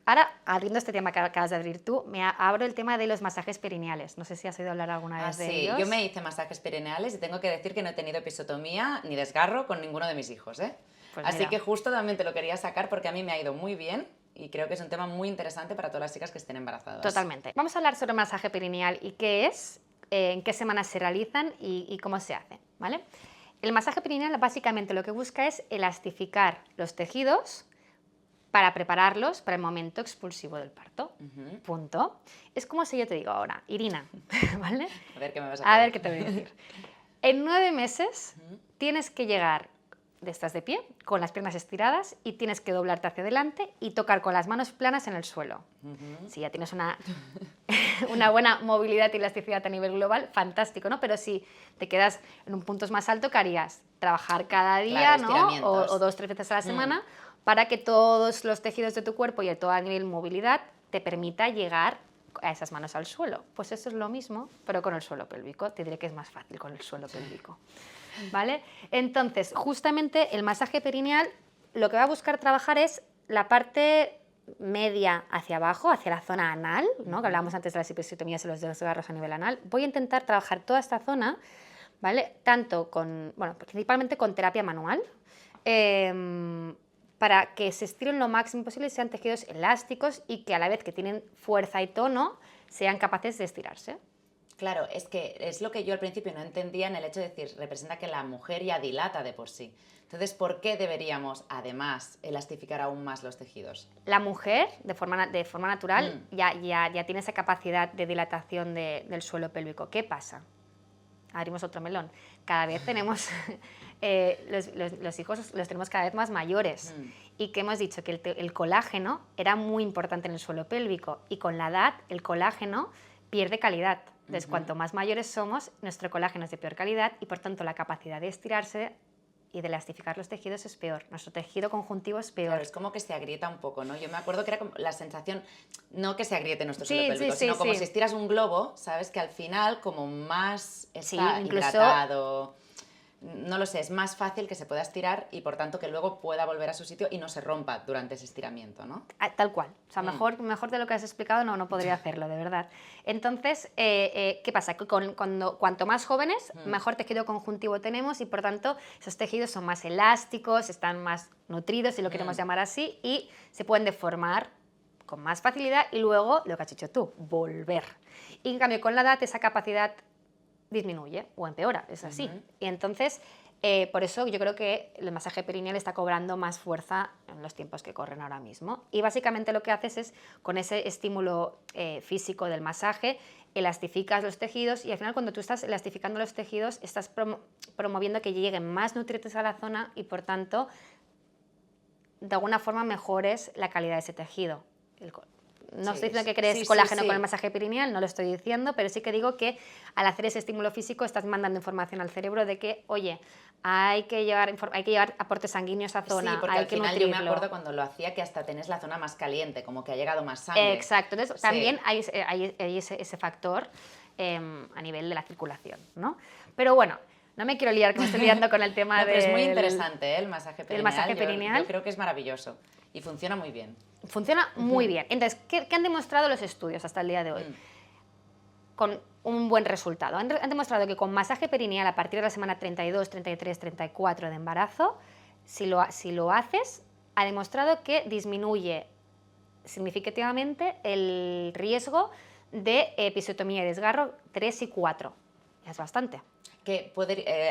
Ahora, abriendo este tema que acabas de abrir tú, abro el tema de los masajes perineales. No sé si has oído hablar alguna vez de Sí, ellos. yo me hice masajes perineales y tengo que decir que no he tenido episiotomía ni desgarro con ninguno de mis hijos, ¿eh? Pues Así mira. que justo también te lo quería sacar porque a mí me ha ido muy bien y creo que es un tema muy interesante para todas las chicas que estén embarazadas. Totalmente. Vamos a hablar sobre el masaje perineal y qué es, en qué semanas se realizan y cómo se hace, ¿vale? El masaje perineal básicamente lo que busca es elastificar los tejidos para prepararlos para el momento expulsivo del parto. Punto. Es como si yo te digo ahora, Irina, ¿vale? A ver qué me vas a A hacer. ver qué te voy a decir. En 9 meses tienes que llegar, estás de pie, con las piernas estiradas y tienes que doblarte hacia adelante y tocar con las manos planas en el suelo. Si ya tienes una buena movilidad y elasticidad a nivel global, fantástico, ¿no? Pero si te quedas en un punto más alto, ¿qué harías? Trabajar cada día, Claro, ¿no? estiramientos. O 2 o 3 veces a la semana para que todos los tejidos de tu cuerpo y todo a nivel movilidad te permita llegar a esas manos al suelo. Pues eso es lo mismo, pero con el suelo pélvico. Te diré que es más fácil con el suelo pélvico. ¿Vale? Entonces, justamente el masaje perineal lo que va a buscar trabajar es la parte media hacia abajo, hacia la zona anal, ¿no? Que hablábamos antes de las episiotomías y los desgarros a nivel anal. Voy a intentar trabajar toda esta zona, ¿vale? Tanto con, bueno, principalmente con terapia manual, para que se estiren lo máximo posible y sean tejidos elásticos y que a la vez que tienen fuerza y tono, sean capaces de estirarse. Claro, es que es lo que yo al principio no entendía en el hecho de decir, representa que la mujer ya dilata de por sí. Entonces, ¿por qué deberíamos, además, elastificar aún más los tejidos? La mujer, de forma natural, ya tiene esa capacidad de dilatación del suelo pélvico. ¿Qué pasa? Abrimos otro melón. Cada vez tenemos, los hijos los tenemos cada vez más mayores. Y que hemos dicho que el colágeno era muy importante en el suelo pélvico. Y con la edad, el colágeno pierde calidad. Entonces, cuanto más mayores somos, nuestro colágeno es de peor calidad y, por tanto, la capacidad de estirarse y de elastificar los tejidos es peor. Nuestro tejido conjuntivo es peor. Claro, es como que se agrieta un poco, ¿no? Yo me acuerdo que era como la sensación, no que se agriete nuestro Sí, suelo pélvico, sí, sino sí, como sí. si estiras un globo, ¿sabes? Que al final, como más está incluso- hidratado, no lo sé, es más fácil que se pueda estirar y, por tanto, que luego pueda volver a su sitio y no se rompa durante ese estiramiento, ¿no? Tal cual. O sea, mejor de lo que has explicado no podría hacerlo, de verdad. Entonces, ¿qué pasa? Que cuanto más jóvenes, mejor tejido conjuntivo tenemos y, por tanto, esos tejidos son más elásticos, están más nutridos, si lo queremos llamar así, y se pueden deformar con más facilidad y luego, lo que has dicho tú, volver. Y, en cambio, con la edad, esa capacidad disminuye o empeora, es así. Y entonces, por eso yo creo que el masaje perineal está cobrando más fuerza en los tiempos que corren ahora mismo. Y básicamente lo que haces es, con ese estímulo físico del masaje, elastificas los tejidos y al final cuando tú estás elastificando los tejidos estás promoviendo que lleguen más nutrientes a la zona y por tanto, de alguna forma mejores la calidad de ese tejido. No estoy diciendo que crees colágeno con el masaje perineal, no lo estoy diciendo, pero sí que digo que al hacer ese estímulo físico estás mandando información al cerebro de que, oye, hay que llevar aportes sanguíneos a esa zona, Sí, porque hay al que final nutrirlo. yo me acuerdo cuando lo hacía que hasta tenés la zona más caliente, como que ha llegado más sangre. Exacto, entonces Sí. también hay ese factor a nivel de la circulación, ¿no? Pero bueno, no me quiero liar, que me estoy liando con el tema pero es muy del- interesante, ¿eh? El masaje perineal. del masaje perineal. Yo creo que es maravilloso y funciona muy bien. Funciona muy bien. Entonces, ¿qué han demostrado los estudios hasta el día de hoy? Con un buen resultado. Han demostrado que con masaje perineal a partir de la semana 32, 33, 34 de embarazo, si lo haces, ha demostrado que disminuye significativamente el riesgo de episiotomía y desgarro 3 y 4. Es bastante.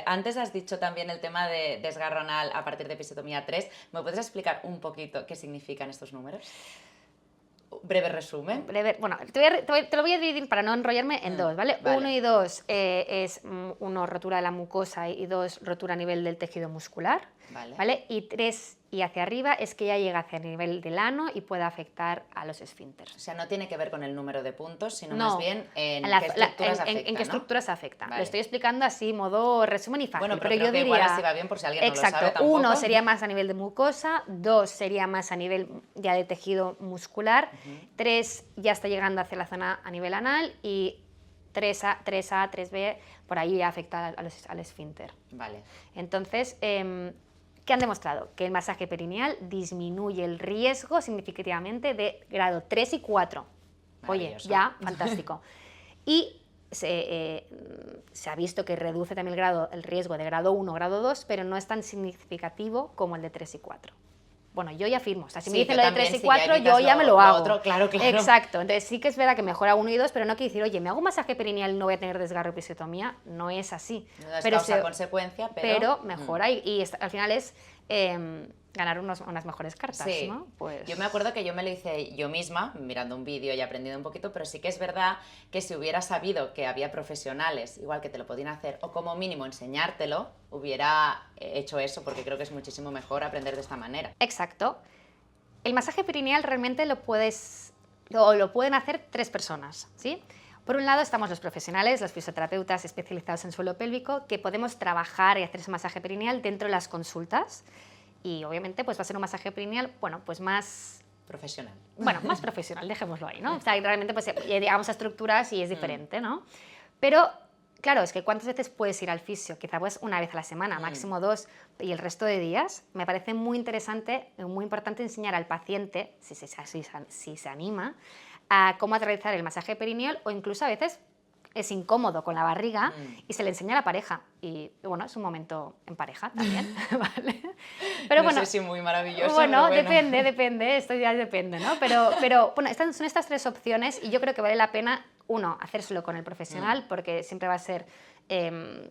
Antes has dicho también el tema de desgarro anal a partir de episiotomía 3. ¿Me puedes explicar un poquito qué significan estos números? Breve resumen. Bueno, te lo voy a dividir para no enrollarme en dos, ¿vale? Vale. 1 y 2 es uno, rotura de la mucosa, y 2, rotura a nivel del tejido muscular, Vale. Y 3 y hacia arriba es que ya llega hacia el nivel del ano y puede afectar a los esfínteres. O sea, no tiene que ver con el número de puntos, sino No, más bien en en qué estructuras afecta, en qué ¿no? estructuras afecta. Vale. Lo estoy explicando así, modo resumen y fácil. Bueno, pero yo creo que diría, igual así va bien por si alguien no lo exacto, sabe tampoco. 1 sería más a nivel de mucosa, 2 sería más a nivel ya de tejido muscular, 3 ya está llegando hacia la zona a nivel anal y 3A, 3B, por ahí ya afecta al esfínter. Vale. Entonces, ¿qué han demostrado? Que el masaje perineal disminuye el riesgo significativamente de grado 3 y 4. Oye, Maravilloso. ya, fantástico. Y se ha visto que reduce también el riesgo de grado 1 o grado 2, pero no es tan significativo como el de 3 y 4. Bueno, yo ya firmo. O sea, si me Sí, dicen yo lo de también, 3 y si ya 4, evitas yo ya me lo lo hago. otro, claro. Exacto. Entonces sí que es verdad que mejora 1 y 2, pero no quiere decir, oye, me hago un masaje perineal y no voy a tener desgarro o episiotomía. No es así. No es pero causa-consecuencia, pero mejora y al final es ganar unas mejores cartas, Sí. ¿no? Pues... Yo me acuerdo que yo me lo hice yo misma, mirando un vídeo y aprendiendo un poquito, pero sí que es verdad que si hubiera sabido que había profesionales, igual que te lo podían hacer, o como mínimo enseñártelo, hubiera hecho eso, porque creo que es muchísimo mejor aprender de esta manera. Exacto. El masaje perineal realmente lo pueden hacer 3 personas, ¿sí? Por un lado estamos los profesionales, los fisioterapeutas especializados en suelo pélvico, que podemos trabajar y hacer ese masaje perineal dentro de las consultas. Y obviamente pues va a ser un masaje perineal, bueno, pues más Profesional. profesional, dejémoslo ahí, ¿no? O sea, realmente pues llegamos a estructuras y es diferente, ¿no? Pero, claro, es que ¿cuántas veces puedes ir al fisio? Quizá pues una vez a la semana, máximo 2, y el resto de días. Me parece muy interesante, muy importante enseñar al paciente, si se anima, a cómo realizar el masaje perineal, o incluso a veces es incómodo con la barriga y se le enseña a la pareja. Y bueno, es un momento en pareja también, ¿vale? Pero no bueno, sé si muy maravilloso, bueno, pero bueno. depende, esto ya depende, ¿no? Pero bueno, son estas 3 opciones y yo creo que vale la pena, uno, hacérselo con el profesional, porque siempre va a ser,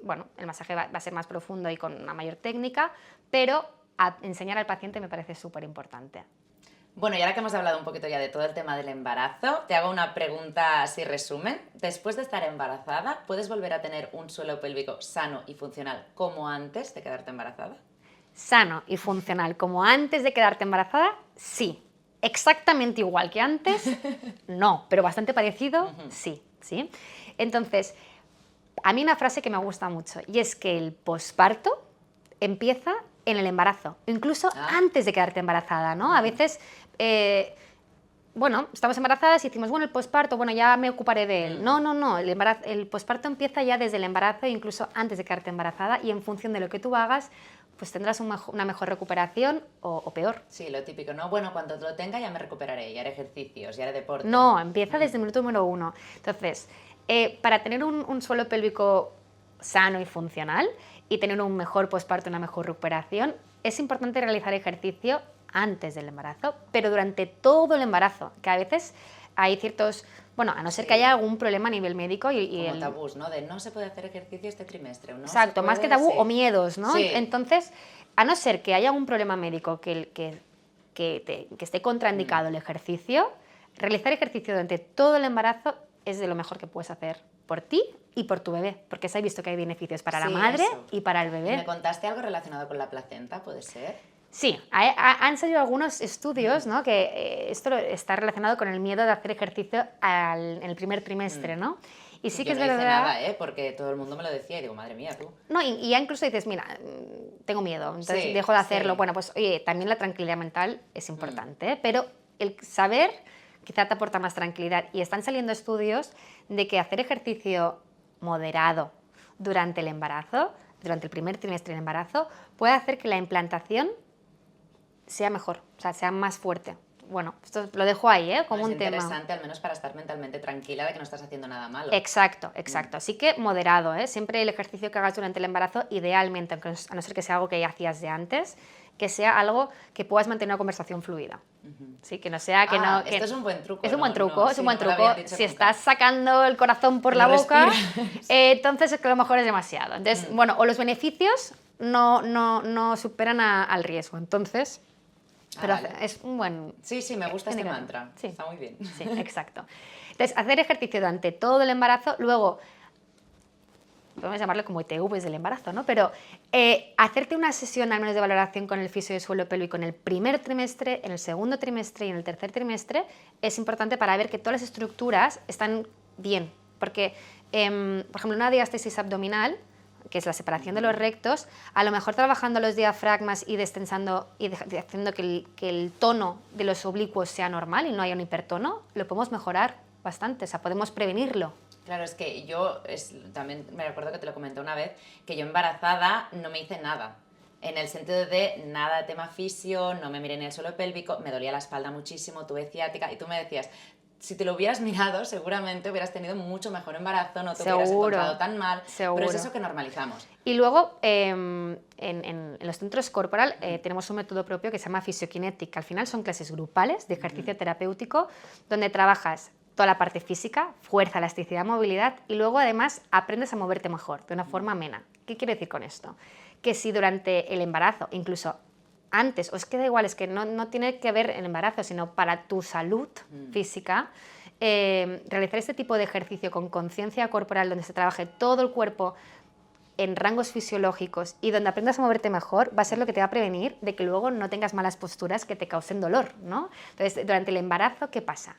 bueno, el masaje va a ser más profundo y con una mayor técnica, pero enseñar al paciente me parece súper importante. Bueno, y ahora que hemos hablado un poquito ya de todo el tema del embarazo, te hago una pregunta así resumen. Después de estar embarazada, ¿puedes volver a tener un suelo pélvico sano y funcional como antes de quedarte embarazada? Sano y funcional como antes de quedarte embarazada, sí. Exactamente igual que antes, no, pero bastante parecido, sí. Entonces, a mí una frase que me gusta mucho, y es que el posparto empieza en el embarazo, incluso antes de quedarte embarazada, ¿no? A veces, bueno, estamos embarazadas y decimos, bueno, el posparto, bueno, ya me ocuparé de él. No, el posparto empieza ya desde el embarazo, incluso antes de quedarte embarazada, y en función de lo que tú hagas, pues tendrás una mejor recuperación o peor. Sí, lo típico, ¿no? Bueno, cuando lo tenga ya me recuperaré, ya haré ejercicios, ya haré deporte. No, empieza desde el minuto número 1. Entonces, para tener un suelo pélvico sano y funcional y tener un mejor posparto, una mejor recuperación, es importante realizar ejercicio antes del embarazo, pero durante todo el embarazo, que a veces hay ciertos, bueno, a no ser que haya algún problema a nivel médico como tabús, ¿no? De no se puede hacer ejercicio este trimestre, ¿no? Exacto, más que tabú, o miedos, ¿no? Sí. Entonces, a no ser que haya algún problema médico que esté contraindicado el ejercicio, realizar ejercicio durante todo el embarazo es de lo mejor que puedes hacer por ti y por tu bebé, porque se ha visto que hay beneficios para la madre y para el bebé. ¿Me contaste algo relacionado con la placenta, puede ser? Sí, han salido algunos estudios, ¿no? Que esto está relacionado con el miedo de hacer ejercicio en el primer trimestre, ¿no? Y sí que es no hice verdad. nada, porque todo el mundo me lo decía y digo, madre mía, tú. No, y ya incluso dices, mira, tengo miedo, entonces dejo de hacerlo. Sí. Bueno, pues oye, también la tranquilidad mental es importante, pero el saber quizá te aporta más tranquilidad. Y están saliendo estudios de que hacer ejercicio moderado durante el embarazo, durante el primer trimestre del embarazo, puede hacer que la implantación sea mejor, o sea, sea más fuerte. Bueno, esto lo dejo ahí, como un tema. Es interesante, al menos para estar mentalmente tranquila de que no estás haciendo nada malo. Exacto. Así que moderado, Siempre el ejercicio que hagas durante el embarazo, idealmente, a no ser que sea algo que ya hacías de antes, que sea algo que puedas mantener una conversación fluida. Sí, que no sea que no... Esto es un buen truco. Es un buen truco, es un buen truco. Si nunca. estás sacando el corazón por la boca, entonces es que a lo mejor es demasiado. Entonces, bueno, o los beneficios no superan al riesgo. Entonces, Pero vale. es un buen... Sí, me gusta este indicativo. mantra. Sí. Está muy bien. Sí, exacto. Entonces, hacer ejercicio durante todo el embarazo, luego, podemos llamarlo como ITVs del embarazo, ¿no? Pero hacerte una sesión al menos de valoración con el fisio de suelo pélvico en el primer trimestre, en el segundo trimestre y en el tercer trimestre es importante para ver que todas las estructuras están bien. Porque, por ejemplo, una diástasis abdominal, que es la separación de los rectos, a lo mejor trabajando los diafragmas y destensando y haciendo que el tono de los oblicuos sea normal y no haya un hipertono, lo podemos mejorar bastante, o sea, podemos prevenirlo. Claro, es que yo también me recuerdo que te lo comenté una vez, que yo embarazada no me hice nada. En el sentido de nada de tema fisio, no me miré en el suelo pélvico, me dolía la espalda muchísimo, tuve ciática y tú me decías, si te lo hubieras mirado, seguramente hubieras tenido mucho mejor embarazo, no te hubieras encontrado tan mal, Seguro. pero es eso que normalizamos. Y luego, en los centros corporal tenemos un método propio que se llama Physiokinetic. Al final son clases grupales de ejercicio terapéutico donde trabajas toda la parte física, fuerza, elasticidad, movilidad y luego además aprendes a moverte mejor, de una forma amena. ¿Qué quiero decir con esto? Que si durante el embarazo, incluso antes, os queda igual, es que no tiene que ver el embarazo, sino para tu salud física, realizar este tipo de ejercicio con conciencia corporal donde se trabaje todo el cuerpo en rangos fisiológicos y donde aprendas a moverte mejor, va a ser lo que te va a prevenir de que luego no tengas malas posturas que te causen dolor, ¿no? Entonces, durante el embarazo, ¿qué pasa?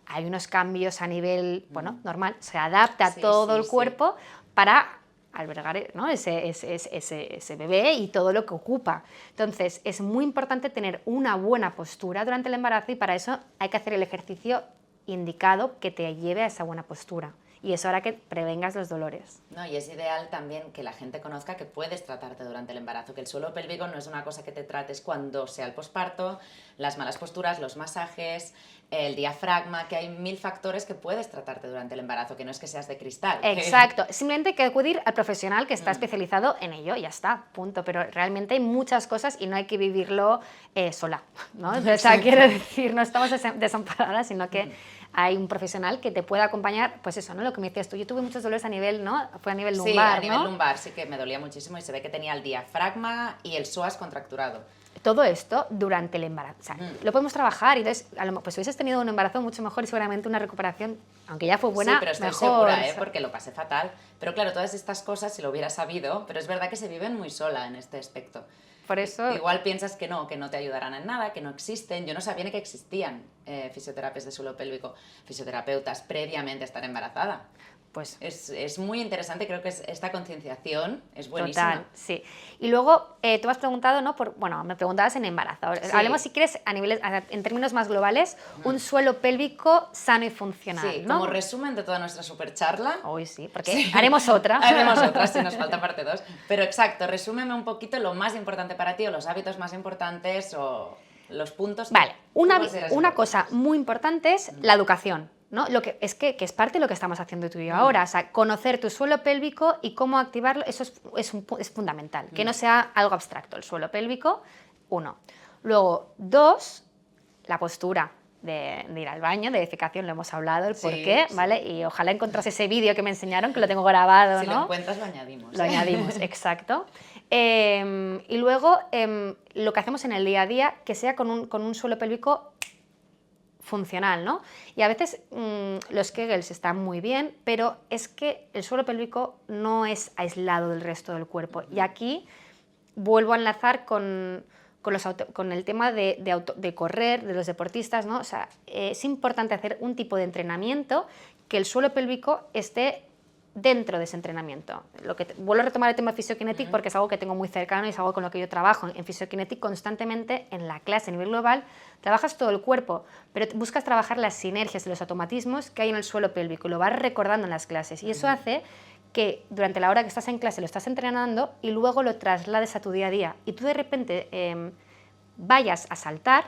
Hay unos cambios a nivel, bueno, normal, se adapta todo el cuerpo para albergar, ¿no? ese bebé y todo lo que ocupa. Entonces, es muy importante tener una buena postura durante el embarazo y para eso hay que hacer el ejercicio indicado que te lleve a esa buena postura. Y eso hará que prevengas los dolores. No, y es ideal también que la gente conozca que puedes tratarte durante el embarazo, que el suelo pélvico no es una cosa que te trates cuando sea el posparto, las malas posturas, los masajes, el diafragma, que hay 1000 factores que puedes tratarte durante el embarazo, que no es que seas de cristal. Exacto, simplemente hay que acudir al profesional que está especializado en ello, ya está, punto. Pero realmente hay muchas cosas y no hay que vivirlo sola, ¿no? O sea, quiero decir, no estamos desamparadas, sino que hay un profesional que te pueda acompañar, pues eso, ¿no? Lo que me decías tú, yo tuve muchos dolores a nivel, ¿no? Fue a nivel lumbar, sí, a nivel ¿no? lumbar sí que me dolía muchísimo y se ve que tenía el diafragma y el psoas contracturado. Todo esto durante el embarazo. O sea, lo podemos trabajar y entonces, pues hubieses tenido un embarazo mucho mejor y seguramente una recuperación, aunque ya fue buena, sí, pero estoy mejor. segura, porque lo pasé fatal. Pero claro, todas estas cosas, si lo hubiera sabido, pero es verdad que se viven muy sola en este aspecto. Por eso... Igual piensas que no te ayudarán en nada, que no existen. Yo no sabía ni que existían fisioterapias de suelo pélvico, fisioterapeutas previamente a estar embarazada. Pues es muy interesante, creo que esta concienciación es buenísima. Total, sí. Y luego tú me has preguntado, ¿no? Me preguntabas en embarazo. Sí. Hablemos, si quieres, en términos más globales, un suelo pélvico sano y funcional, Sí, ¿no? como resumen de toda nuestra super charla. Hoy sí, porque haremos otra. Haremos otra, si nos falta parte 2. Pero exacto, resúmeme un poquito lo más importante para ti, o los hábitos más importantes, o los puntos. Vale, una importantes. cosa muy importante es la educación. ¿No? Que es parte de lo que estamos haciendo tú y yo ahora, o sea, conocer tu suelo pélvico y cómo activarlo, eso es fundamental, que no sea algo abstracto, el suelo pélvico, 1. Luego, 2, la postura de ir al baño, de defecación, lo hemos hablado, el por qué, ¿vale? Y ojalá encontrase ese vídeo que me enseñaron, que lo tengo grabado, si ¿no? lo encuentras, lo añadimos. Lo añadimos, exacto. Y luego, lo que hacemos en el día a día, que sea con un suelo pélvico funcional, ¿no? Y a veces los Kegels están muy bien, pero es que el suelo pélvico no es aislado del resto del cuerpo. Y aquí vuelvo a enlazar con el tema de correr, de los deportistas, ¿no? O sea, es importante hacer un tipo de entrenamiento que el suelo pélvico esté dentro de ese entrenamiento. Vuelvo a retomar el tema de Physiokinetic porque es algo que tengo muy cercano y es algo con lo que yo trabajo. En Physiokinetic constantemente, en la clase a nivel global, trabajas todo el cuerpo, pero buscas trabajar las sinergias y los automatismos que hay en el suelo pélvico y lo vas recordando en las clases. Y eso hace que durante la hora que estás en clase lo estás entrenando y luego lo traslades a tu día a día. Y tú de repente vayas a saltar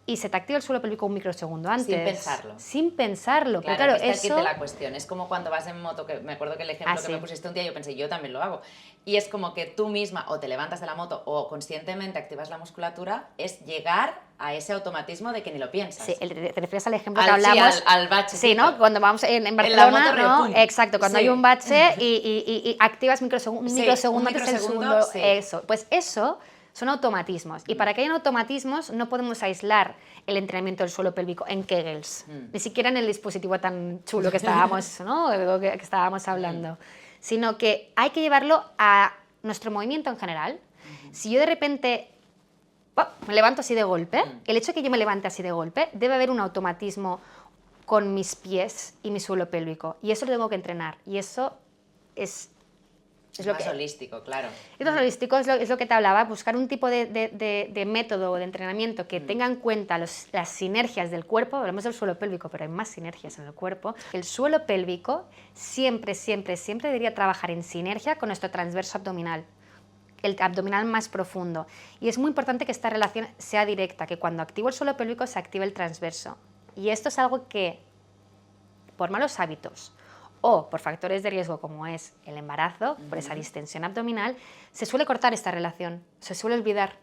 y se te activa el suelo pélvico un microsegundo antes. Sin pensarlo. Sin pensarlo. Claro, pero claro, está el kit eso... de la cuestión. Es como cuando vas en moto, que me acuerdo que el ejemplo que me pusiste un día, yo pensé, yo también lo hago. Y es como que tú misma o te levantas de la moto o conscientemente activas la musculatura, es llegar a ese automatismo de que ni lo piensas. Sí, te refieres al ejemplo que hablamos. Sí, al bache. Sí, ¿no? Cuando vamos en Barcelona, ¿no? ¡pum! Exacto, cuando hay un bache y activas un microsegundo antes del segundo. sí. Eso. Pues eso son automatismos. Y para que hayan automatismos no podemos aislar el entrenamiento del suelo pélvico en Kegels, ni siquiera en el dispositivo tan chulo que estábamos, ¿no? que estábamos hablando, sino que hay que llevarlo a nuestro movimiento en general. Si yo de repente me levanto así de golpe, el hecho de que yo me levante así de golpe, debe haber un automatismo con mis pies y mi suelo pélvico. Y eso lo tengo que entrenar. Y eso es lo más que... holístico, claro. Esto es holístico, es lo que te hablaba, buscar un tipo de método o de entrenamiento que tenga en cuenta las sinergias del cuerpo. Hablamos del suelo pélvico, pero hay más sinergias en el cuerpo. El suelo pélvico siempre, siempre, siempre debería trabajar en sinergia con nuestro transverso abdominal, el abdominal más profundo. Y es muy importante que esta relación sea directa, que cuando activo el suelo pélvico se active el transverso. Y esto es algo que, por malos hábitos o por factores de riesgo como es el embarazo, por esa distensión abdominal, se suele cortar esta relación, se suele olvidar.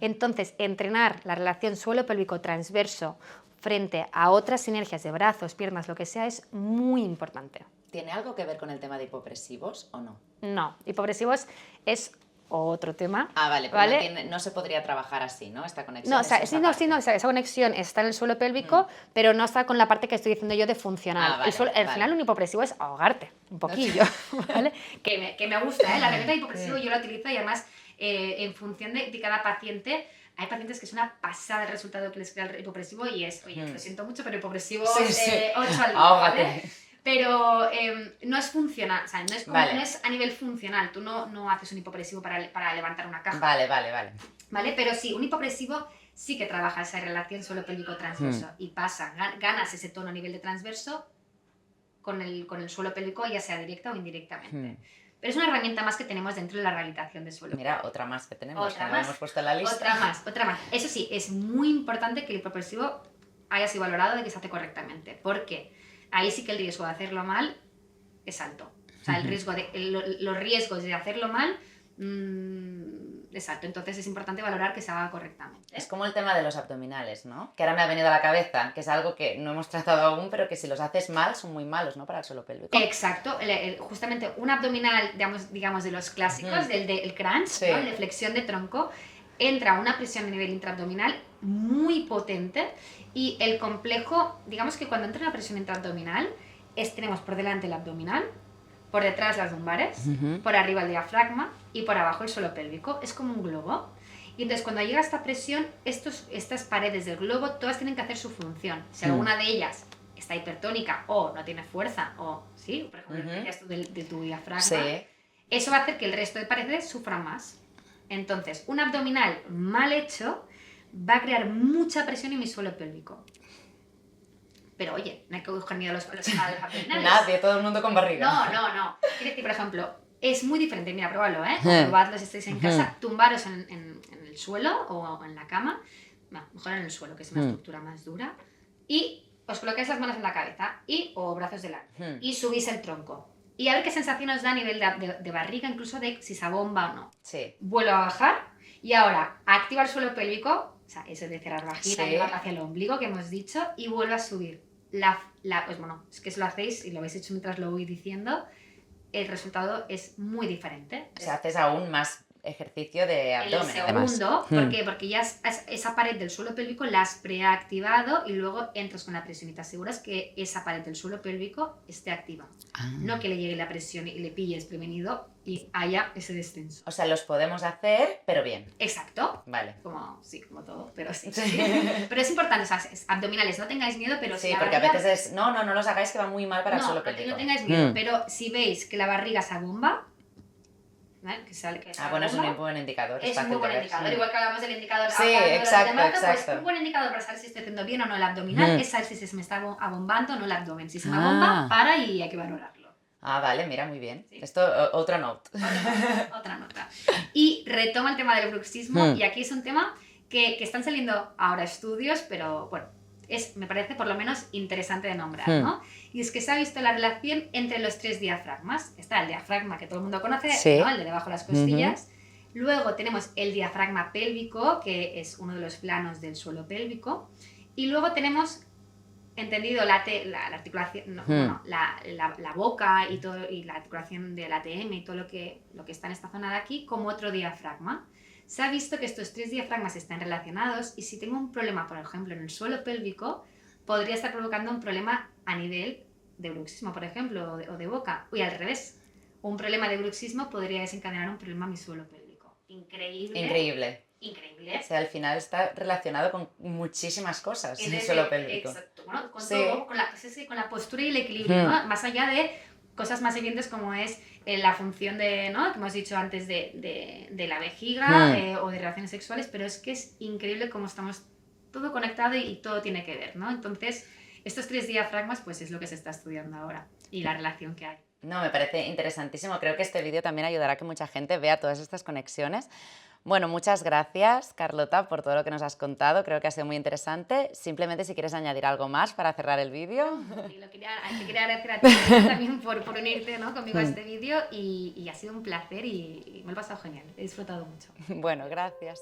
Entonces, entrenar la relación suelo pélvico transverso frente a otras sinergias de brazos, piernas, lo que sea, es muy importante. ¿Tiene algo que ver con el tema de hipopresivos o no? No, hipopresivos es otro tema. Vale, pero no se podría trabajar así, ¿no? Esta conexión. No, esa conexión está en el suelo pélvico, pero no está con la parte que estoy diciendo yo de funcional. Al final un hipopresivo es ahogarte un poquillo, ¿vale? Que me gusta, ¿eh? La herramienta de hipopresivo yo la utilizo y además en función de cada paciente. Hay pacientes que es una pasada el resultado que les crea el hipopresivo y es, oye, lo siento mucho, pero hipopresivo 8 al día, ¿vale? Pero no es funcional, o sea, no es a nivel funcional. Tú no haces un hipopresivo para levantar una caja. Vale, pero sí, un hipopresivo sí que trabaja esa relación suelo pélvico transverso y ganas ese tono a nivel de transverso con el suelo pélvico, ya sea directa o indirectamente. Pero es una herramienta más que tenemos dentro de la rehabilitación del suelo. Mira, otra más que tenemos, que no hemos puesto en la lista. Otra más. Eso sí, es muy importante que el hipopresivo haya sido valorado de que se hace correctamente. ¿Por qué? Ahí sí que el riesgo de hacerlo mal es alto. O sea, los riesgos de hacerlo mal es alto. Entonces es importante valorar que se haga correctamente. Es como el tema de los abdominales, ¿no? Que ahora me ha venido a la cabeza, que es algo que no hemos tratado aún, pero que si los haces mal son muy malos, ¿no? Para el suelo pélvico. Exacto. Justamente un abdominal, digamos de los clásicos, del crunch, ¿no? De flexión de tronco, entra una presión a nivel intraabdominal muy potente y el complejo, digamos que cuando entra una presión intraabdominal, tenemos por delante el abdominal, por detrás las lumbares, por arriba el diafragma y por abajo el suelo pélvico. Es como un globo. Y entonces cuando llega esta presión, estas paredes del globo todas tienen que hacer su función. Si alguna de ellas está hipertónica o no tiene fuerza, o sí, por ejemplo, de tu diafragma, eso va a hacer que el resto de paredes sufran más. Entonces, un abdominal mal hecho va a crear mucha presión en mi suelo pélvico. Pero oye, no hay que coger miedo a los abdominales. Nadie, todo el mundo con barriga. No. Quiere decir, por ejemplo, es muy diferente. Mira, probadlo, ¿eh? Probadlo si estáis en casa. Tumbaros en el suelo o en la cama. No, mejor en el suelo, que es una estructura más dura. Y os colocáis las manos en la cabeza o brazos delante. Y subís el tronco. Y a ver qué sensación os da a nivel de barriga, incluso de si se abomba o no. Sí. Vuelvo a bajar y ahora activa el suelo pélvico, o sea, eso de cerrar vagina, llevarla hacia el ombligo que hemos dicho, y vuelvo a subir. Pues bueno, es que si lo hacéis y lo habéis hecho mientras lo voy diciendo, el resultado es muy diferente. O sea, haces aún más ejercicio de abdomen. El segundo, ¿por qué? Porque ya esa pared del suelo pélvico la has preactivado y luego entras con la presión y te aseguras que esa pared del suelo pélvico esté activa. No que le llegue la presión y le pilles prevenido y haya ese descenso. O sea, los podemos hacer, pero bien. Exacto. Vale. Como todo, pero sí. Pero es importante, o sea, abdominales, no tengáis miedo, pero sí, porque a veces es, no los hagáis que va muy mal para el suelo pélvico. No tengáis miedo, pero si veis que la barriga se abomba, ¿vale? Bueno, es un buen indicador. Es un muy buen indicador, igual que hablamos del indicador exacto. Pues un buen indicador para saber si estoy haciendo bien o no el abdominal es saber si se me está abombando o no el abdomen. Si se me abomba, para y hay que valorarlo. Vale, mira, muy bien. Sí. Esto, otra note. Otra nota. Y retoma el tema del bruxismo y aquí es un tema que están saliendo ahora estudios, pero bueno, me parece por lo menos interesante de nombrar, ¿no? Y es que se ha visto la relación entre los 3 diafragmas. Está el diafragma que todo el mundo conoce, ¿no? El de debajo de las costillas. Luego tenemos el diafragma pélvico, que es uno de los planos del suelo pélvico. Y luego tenemos, entendido, la articulación, la boca y la articulación del ATM y todo lo que está en esta zona de aquí, como otro diafragma. Se ha visto que estos 3 diafragmas están relacionados y si tengo un problema, por ejemplo, en el suelo pélvico, podría estar provocando un problema a nivel de bruxismo, por ejemplo, o de boca. Y al revés, un problema de bruxismo podría desencadenar un problema en mi suelo pélvico. Increíble. Increíble. Increíble. O sea, al final está relacionado con muchísimas cosas el suelo pélvico. Exacto. Bueno, con Sí. todo, con la postura y el equilibrio, ¿no? Más allá de cosas más evidentes como es la función de, ¿no? Que hemos dicho antes de la vejiga o de relaciones sexuales, pero es que es increíble cómo estamos todo conectado y todo tiene que ver, ¿no? Entonces, estos 3 diafragmas, pues es lo que se está estudiando ahora y la relación que hay. No, me parece interesantísimo. Creo que este vídeo también ayudará a que mucha gente vea todas estas conexiones. Bueno, muchas gracias, Carlota, por todo lo que nos has contado. Creo que ha sido muy interesante. Simplemente si quieres añadir algo más para cerrar el vídeo. Sí, te quería agradecer a ti también por unirte, ¿no? conmigo a este vídeo y ha sido un placer y me lo he pasado genial. He disfrutado mucho. Bueno, gracias.